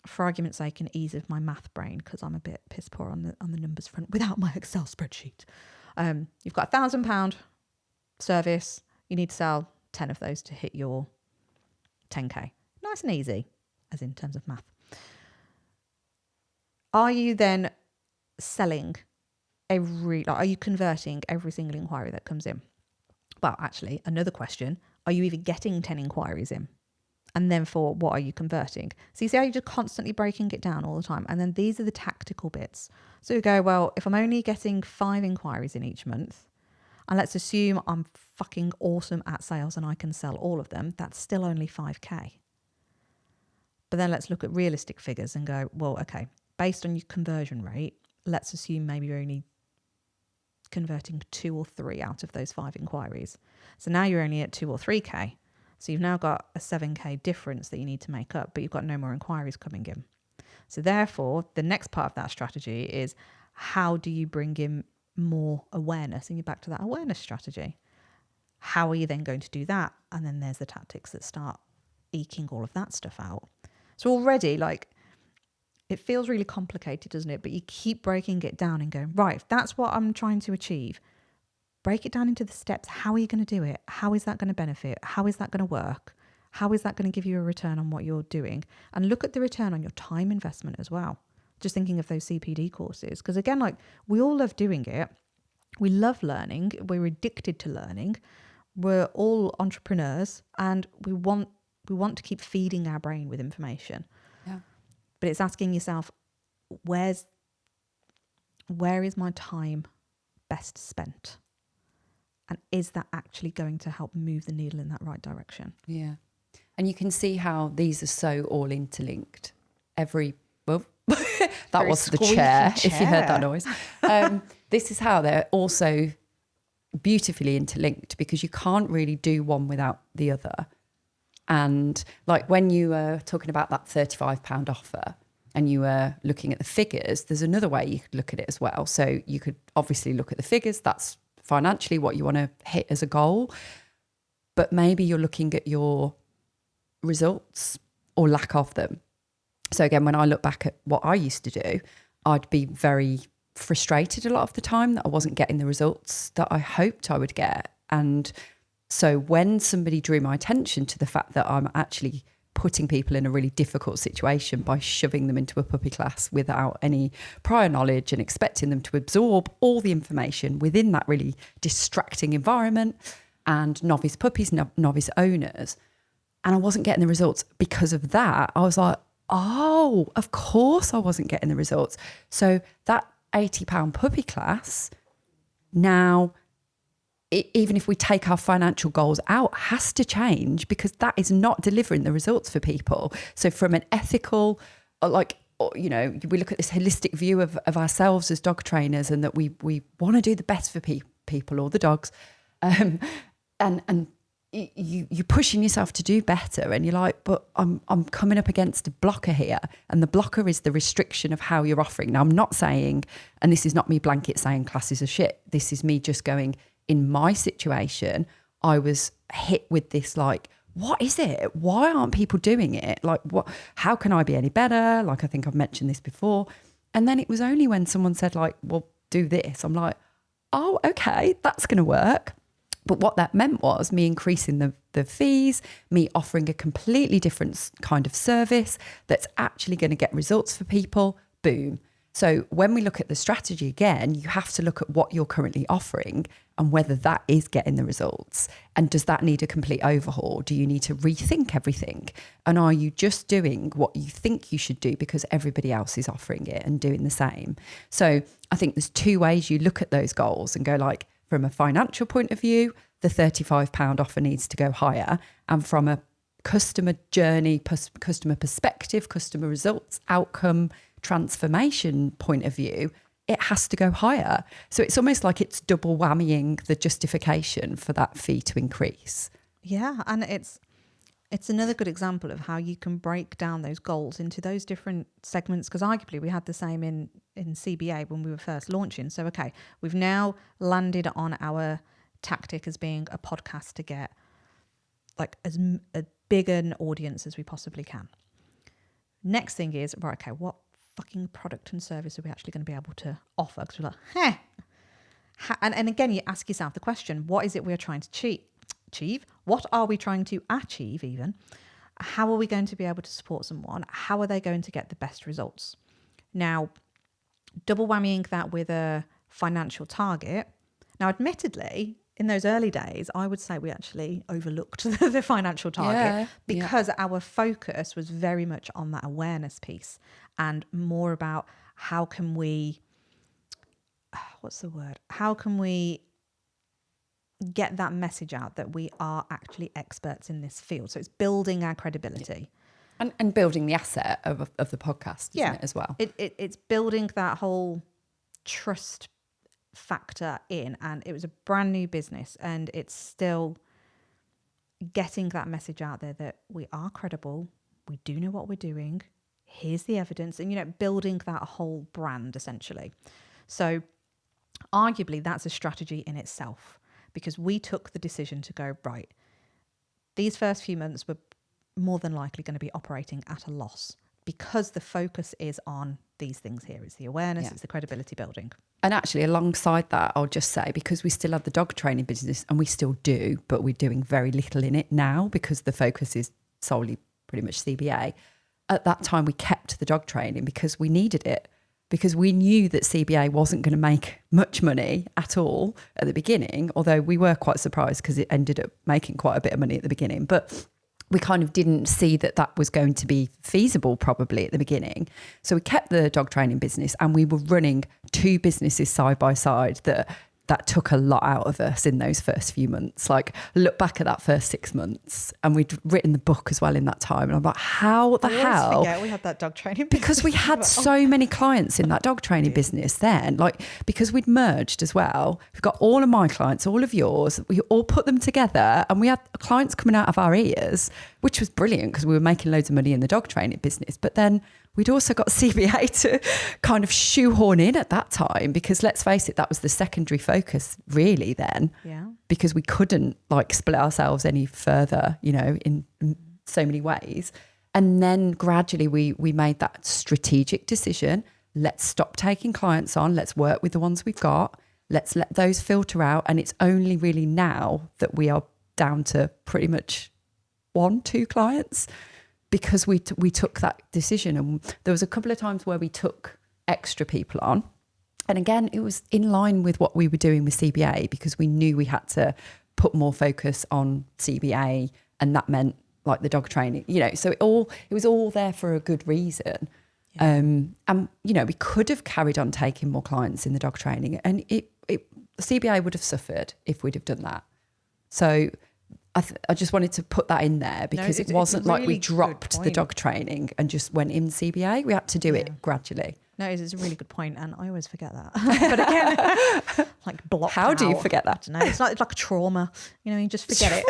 Speaker 2: for argument's sake, and ease of my math brain, because I'm a bit piss poor on the numbers front without my Excel spreadsheet. You've got £1,000 service. You need to sell 10 of those to hit your 10k. Nice and easy, as in terms of math. Are you then selling are you converting every single inquiry that comes in? Well, actually, another question, are you even getting 10 inquiries in? And then for what are you converting? So you see how you're just constantly breaking it down all the time. And then these are the tactical bits. So you go, well, if I'm only getting 5 inquiries in each month, and let's assume I'm fucking awesome at sales and I can sell all of them, that's still only 5K. But then let's look at realistic figures and go, well, okay, based on your conversion rate, let's assume maybe you're only converting 2 or 3 out of those 5 inquiries. So now you're only at 2 or 3K. So you've now got a 7K difference that you need to make up, but you've got no more inquiries coming in. So therefore, the next part of that strategy is how do you bring in more awareness? And you're back to that awareness strategy. How are you then going to do that? And then there's the tactics that start eking all of that stuff out. So already, like, it feels really complicated, doesn't it? But you keep breaking it down and going, right, if that's what I'm trying to achieve, break it down into the steps. How are you going to do it? How is that going to benefit? How is that going to work? How is that going to give you a return on what you're doing? And look at the return on your time investment as well. Just thinking of those CPD courses. Because again, like, we all love doing it. We love learning. We're addicted to learning. We're all entrepreneurs and we want to keep feeding our brain with information.
Speaker 1: Yeah.
Speaker 2: But it's asking yourself, where is my time best spent? And is that actually going to help move the needle in that right direction?
Speaker 1: Yeah. And you can see how these are so all interlinked. That was the chair, if you heard that noise. This is how they're also beautifully interlinked, because you can't really do one without the other. And like when you were talking about that £35 offer and you were looking at the figures, there's another way you could look at it as well. So you could obviously look at the figures. That's financially what you want to hit as a goal. But maybe you're looking at your results or lack of them. So again, when I look back at what I used to do, I'd be very frustrated a lot of the time that I wasn't getting the results that I hoped I would get. And so when somebody drew my attention to the fact that I'm actually putting people in a really difficult situation by shoving them into a puppy class without any prior knowledge and expecting them to absorb all the information within that really distracting environment, and novice puppies, novice owners, and I wasn't getting the results because of that, I was like, oh, of course I wasn't getting the results. So that £80 puppy class now, even if we take our financial goals out, has to change, because that is not delivering the results for people. So from an ethical, we look at this holistic view of ourselves as dog trainers, and that we want to do the best for people or the dogs. And you're pushing yourself to do better, and you're like, but I'm coming up against a blocker here, and the blocker is the restriction of how you're offering. Now, I'm not saying, and this is not me blanket saying classes are shit. This is me just going, in my situation, I was hit with this, like, what is it? Why aren't people doing it? Like, what? How can I be any better? Like, I think I've mentioned this before. And then it was only when someone said, like, well, do this. I'm like, oh, okay, that's going to work. But what that meant was me increasing the fees, me offering a completely different kind of service that's actually going to get results for people. Boom. So when we look at the strategy again, you have to look at what you're currently offering and whether that is getting the results. And does that need a complete overhaul? Do you need to rethink everything? And are you just doing what you think you should do because everybody else is offering it and doing the same? So I think there's 2 ways you look at those goals and go, like, from a financial point of view, the £35 offer needs to go higher. And from a customer journey, customer perspective, customer results, outcome, transformation point of view, it has to go higher. So it's almost like it's double whammying the justification for that fee to increase.
Speaker 2: Yeah, and it's another good example of how you can break down those goals into those different segments, because arguably we had the same in CBA when we were first launching. So, okay, we've now landed on our tactic as being a podcast to get like as big an audience as we possibly can. Next thing is, right, okay, what fucking product and service are we actually going to be able to offer? Because we're like, and again, you ask yourself the question, what is it we're trying to achieve? What are we trying to achieve even? How are we going to be able to support someone? How are they going to get the best results? Now, double whammying that with a financial target. Now, admittedly, in those early days, I would say we actually overlooked the financial target because our focus was very much on that awareness piece and more about how can we get that message out that we are actually experts in this field. So it's building our credibility.
Speaker 1: And building the asset of the podcast, isn't it, as well?
Speaker 2: It's building that whole trust factor in, and it was a brand new business, and it's still getting that message out there that we are credible, we do know what we're doing, here's the evidence, and building that whole brand essentially. So arguably that's a strategy in itself, because we took the decision to go, right, these first few months were more than likely going to be operating at a loss because the focus is on these things here. It's the awareness, it's the credibility building.
Speaker 1: And actually, alongside that, I'll just say, because we still have the dog training business, and we still do, but we're doing very little in it now because the focus is solely pretty much CBA. At that time, we kept the dog training because we needed it, because we knew that CBA wasn't going to make much money at all at the beginning, although we were quite surprised because it ended up making quite a bit of money at the beginning. But we kind of didn't see that was going to be feasible probably at the beginning. So we kept the dog training business, and we were running 2 businesses side by side that took a lot out of us in those first few months. Like, look back at that first 6 months, and we'd written the book as well in that time. And I'm like, how the hell?
Speaker 2: Forget we had that dog training business.
Speaker 1: Because we had so many clients in that dog training business then, like, because we'd merged as well. We've got all of my clients, all of yours. We all put them together, and we had clients coming out of our ears, which was brilliant because we were making loads of money in the dog training business. But then we'd also got CBA to kind of shoehorn in at that time, because let's face it, that was the secondary focus really then, because we couldn't like split ourselves any further, in so many ways. And then gradually we made that strategic decision. Let's stop taking clients on. Let's work with the ones we've got. Let's let those filter out. And it's only really now that we are down to pretty much 1-2 clients, because we took that decision. And there was a couple of times where we took extra people on. And again, it was in line with what we were doing with CBA, because we knew we had to put more focus on CBA, and that meant like the dog training, so it was all there for a good reason. And we could have carried on taking more clients in the dog training, and CBA would have suffered if we'd have done that. So I just wanted to put that in there, because it wasn't like we dropped the dog training and just went in CBA. We had to do it gradually.
Speaker 2: No, it's a really good point, and I always forget that. But again, like blocked
Speaker 1: How do you
Speaker 2: out.
Speaker 1: forget that?
Speaker 2: I don't know. It's like a trauma. You just forget it.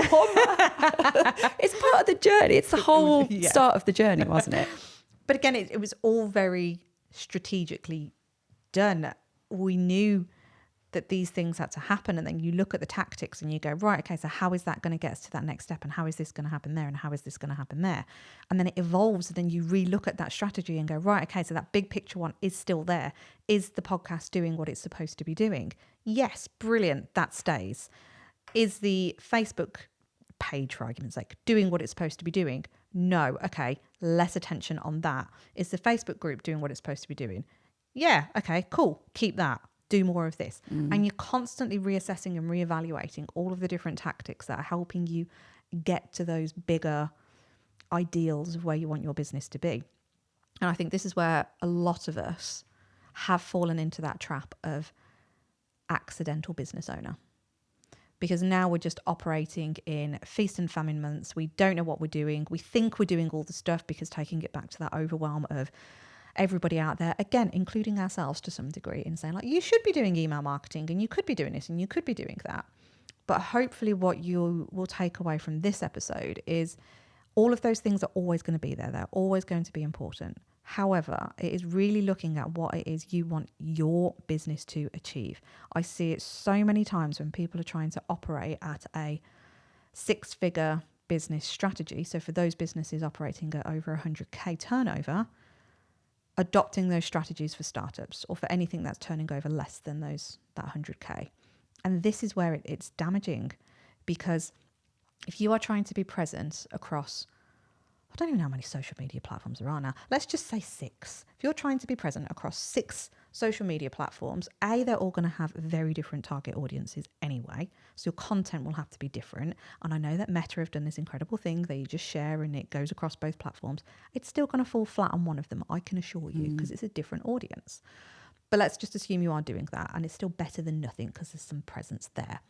Speaker 1: It's part of the journey. It's the whole start of the journey, wasn't it?
Speaker 2: But again, it was all very strategically done. We knew that these things had to happen, and then you look at the tactics and you go, right, okay, so how is that going to get us to that next step, and how is this going to happen there, and how is this going to happen there? And then it evolves, and then you re-look at that strategy and go, right, okay, so that big picture one is still there. Is the podcast doing what it's supposed to be doing? Yes, brilliant, that stays. Is the Facebook page, for argument's sake, doing what it's supposed to be doing? No. Okay, less attention on that. Is the Facebook group doing what it's supposed to be doing? Yeah, okay, cool, keep that. Do more of this. And you're constantly reassessing and reevaluating all of the different tactics that are helping you get to those bigger ideals of where you want your business to be. And I think this is where a lot of us have fallen into that trap of accidental business owner, because now we're just operating in feast and famine months. We don't know what we're doing. We think we're doing all the stuff, because taking it back to that overwhelm of everybody out there, again, including ourselves to some degree, in saying like, you should be doing email marketing, and you could be doing this, and you could be doing that. But hopefully what you will take away from this episode is all of those things are always going to be there. They're always going to be important. However, it is really looking at what it is you want your business to achieve. I see it so many times when people are trying to operate at a 6-figure business strategy. So for those businesses operating at over 100K turnover, adopting those strategies for startups, or for anything that's turning over less than that 100K. And this is where it's damaging, because if you are trying to be present across, I don't even know how many social media platforms there are now. Let's just say 6. If you're trying to be present across 6 social media platforms, they're all going to have very different target audiences anyway. So your content will have to be different. And I know that Meta have done this incredible thing that you just share and it goes across both platforms. It's still going to fall flat on one of them, I can assure you, because it's a different audience. But let's just assume you are doing that, and it's still better than nothing because there's some presence there.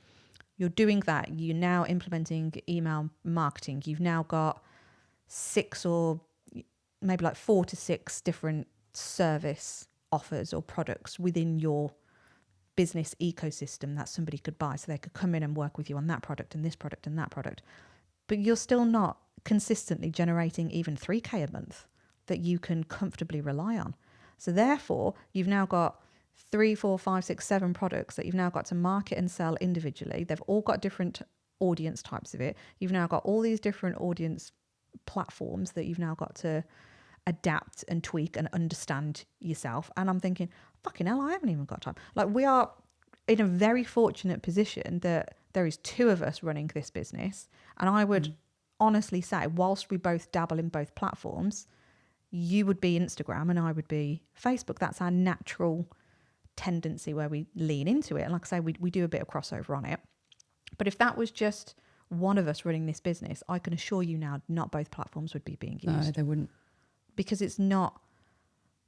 Speaker 2: You're doing that. You're now implementing email marketing. You've now got 6 or maybe like 4 to 6 different service offers or products within your business ecosystem that somebody could buy. So they could come in and work with you on that product and this product and that product. But you're still not consistently generating even 3K a month that you can comfortably rely on. So therefore, you've now got 3, 4, 5, 6, 7 products that you've now got to market and sell individually. They've all got different audience types of it. You've now got all these different audience platforms that you've now got to adapt and tweak and understand yourself. And I'm thinking, fucking hell, I haven't even got time. Like, we are in a very fortunate position that there is 2 of us running this business. And I would honestly say, whilst we both dabble in both platforms, you would be Instagram and I would be Facebook. That's our natural tendency where we lean into it. And like I say, we do a bit of crossover on it. But if that was just one of us running this business, I can assure you now, not both platforms would be being used.
Speaker 1: No, they wouldn't.
Speaker 2: Because it's not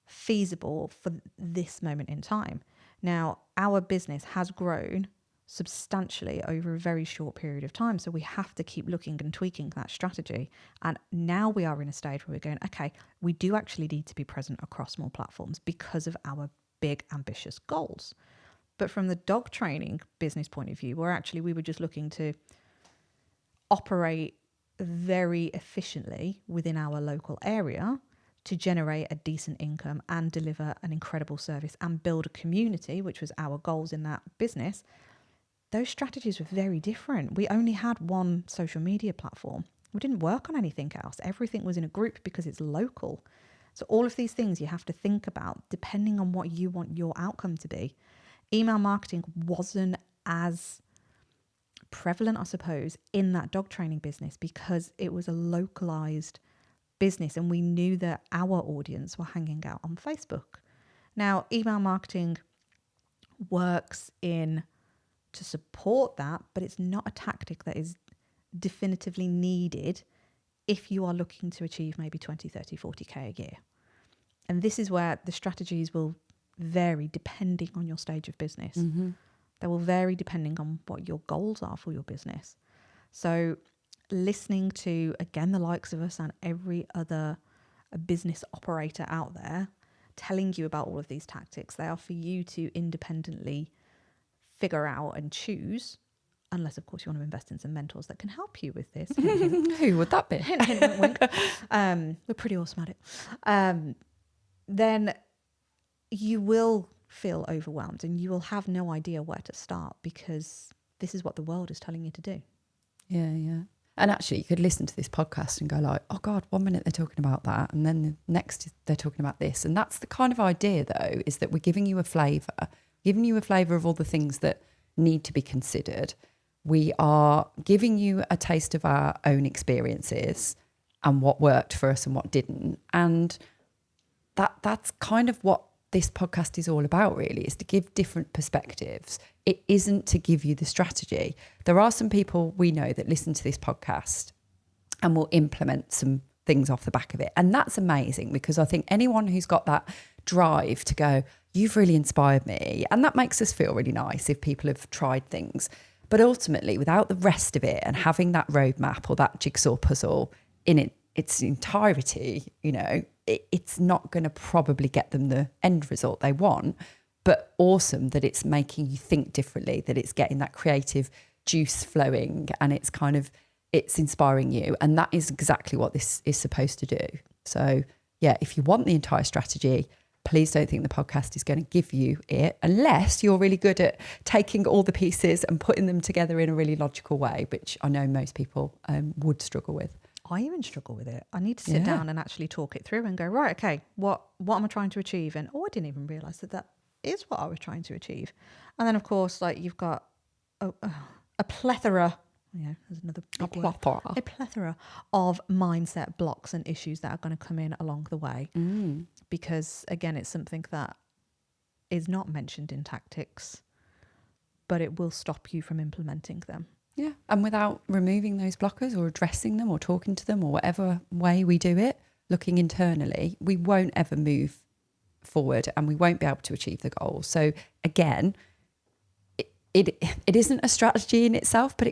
Speaker 2: feasible for this moment in time. Now, our business has grown substantially over a very short period of time. So we have to keep looking and tweaking that strategy. And now we are in a stage where we're going, okay, we do actually need to be present across more platforms because of our big, ambitious goals. But from the dog training business point of view, we were just looking to operate very efficiently within our local area to generate a decent income and deliver an incredible service and build a community, which was our goals in that business. Those strategies were very different. We only had one social media platform. We didn't work on anything else. Everything was in a group because it's local. So all of these things you have to think about depending on what you want your outcome to be. Email marketing wasn't as prevalent, I suppose, in that dog training business because it was a localized business and we knew that our audience were hanging out on Facebook. Now, email marketing works to support that, but it's not a tactic that is definitively needed if you are looking to achieve maybe 20, 30, 40K a year. And this is where the strategies will vary depending on your stage of business.
Speaker 1: Mm-hmm.
Speaker 2: They will vary depending on what your goals are for your business. So listening to, again, the likes of us and every other business operator out there telling you about all of these tactics, they are for you to independently figure out and choose, unless, of course, you want to invest in some mentors that can help you with this. Hint, hint.
Speaker 1: Who would that be?
Speaker 2: Hint, hint, wink, wink. We're pretty awesome at it. Then you will feel overwhelmed and you will have no idea where to start because this is what the world is telling you to do.
Speaker 1: Yeah, yeah. And actually, you could listen to this podcast and go like, oh God, 1 minute they're talking about that. And then the next they're talking about this. And that's the kind of idea, though, is that we're giving you a flavour of all the things that need to be considered. We are giving you a taste of our own experiences and what worked for us and what didn't. And that's kind of what this podcast is all about, really, is to give different perspectives. It isn't to give you the strategy. There are some people we know that listen to this podcast and will implement some things off the back of it. And that's amazing because I think anyone who's got that drive to go, you've really inspired me. And that makes us feel really nice if people have tried things. But ultimately, without the rest of it and having that roadmap or that jigsaw puzzle in its entirety, it's not going to probably get them the end result they want. But awesome that it's making you think differently, that it's getting that creative juice flowing and it's inspiring you. And that is exactly what this is supposed to do. So yeah, if you want the entire strategy, please don't think the podcast is going to give you it unless you're really good at taking all the pieces and putting them together in a really logical way, which I know most people would struggle with.
Speaker 2: I even struggle with it. I need to sit down and actually talk it through and go, right, okay, what am I trying to achieve? And I didn't even realise that is what I was trying to achieve. And then, of course, like you've got a plethora, there's another big word. A plethora of mindset blocks and issues that are going to come in along the way. Because, again, it's something that is not mentioned in tactics, but it will stop you from implementing them.
Speaker 1: Yeah. And without removing those blockers or addressing them or talking to them or whatever way we do it, looking internally, we won't ever move forward and we won't be able to achieve the goal. So again, it isn't a strategy in itself, but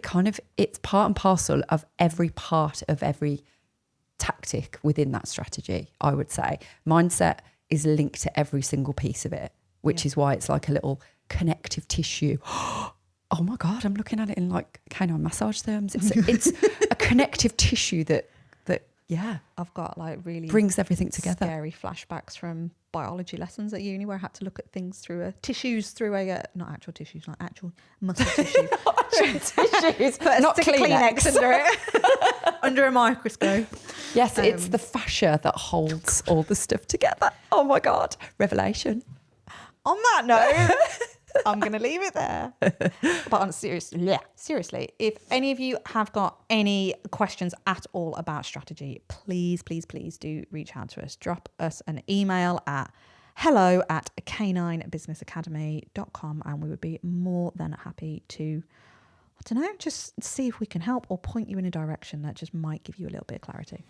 Speaker 1: it's part and parcel of every part of every tactic within that strategy, I would say. Mindset is linked to every single piece of it, which is why it's like a little connective tissue. Oh my God, I'm looking at it in like canine massage terms. It's a connective tissue that
Speaker 2: I've got like really
Speaker 1: brings everything together.
Speaker 2: Scary flashbacks from biology lessons at uni where I had to look at things through tissues through a not actual tissues, like actual muscle tissue.
Speaker 1: Tissues,
Speaker 2: not Kleenex under it, under a microscope.
Speaker 1: Yes, it's the fascia that holds all the stuff together. Oh my God, revelation.
Speaker 2: On that note, I'm going to leave it there. But seriously, if any of you have got any questions at all about strategy, please do reach out to us. Drop us an email at hello@caninebusinessacademy.com and we would be more than happy to, I don't know, just see if we can help or point you in a direction that just might give you a little bit of clarity.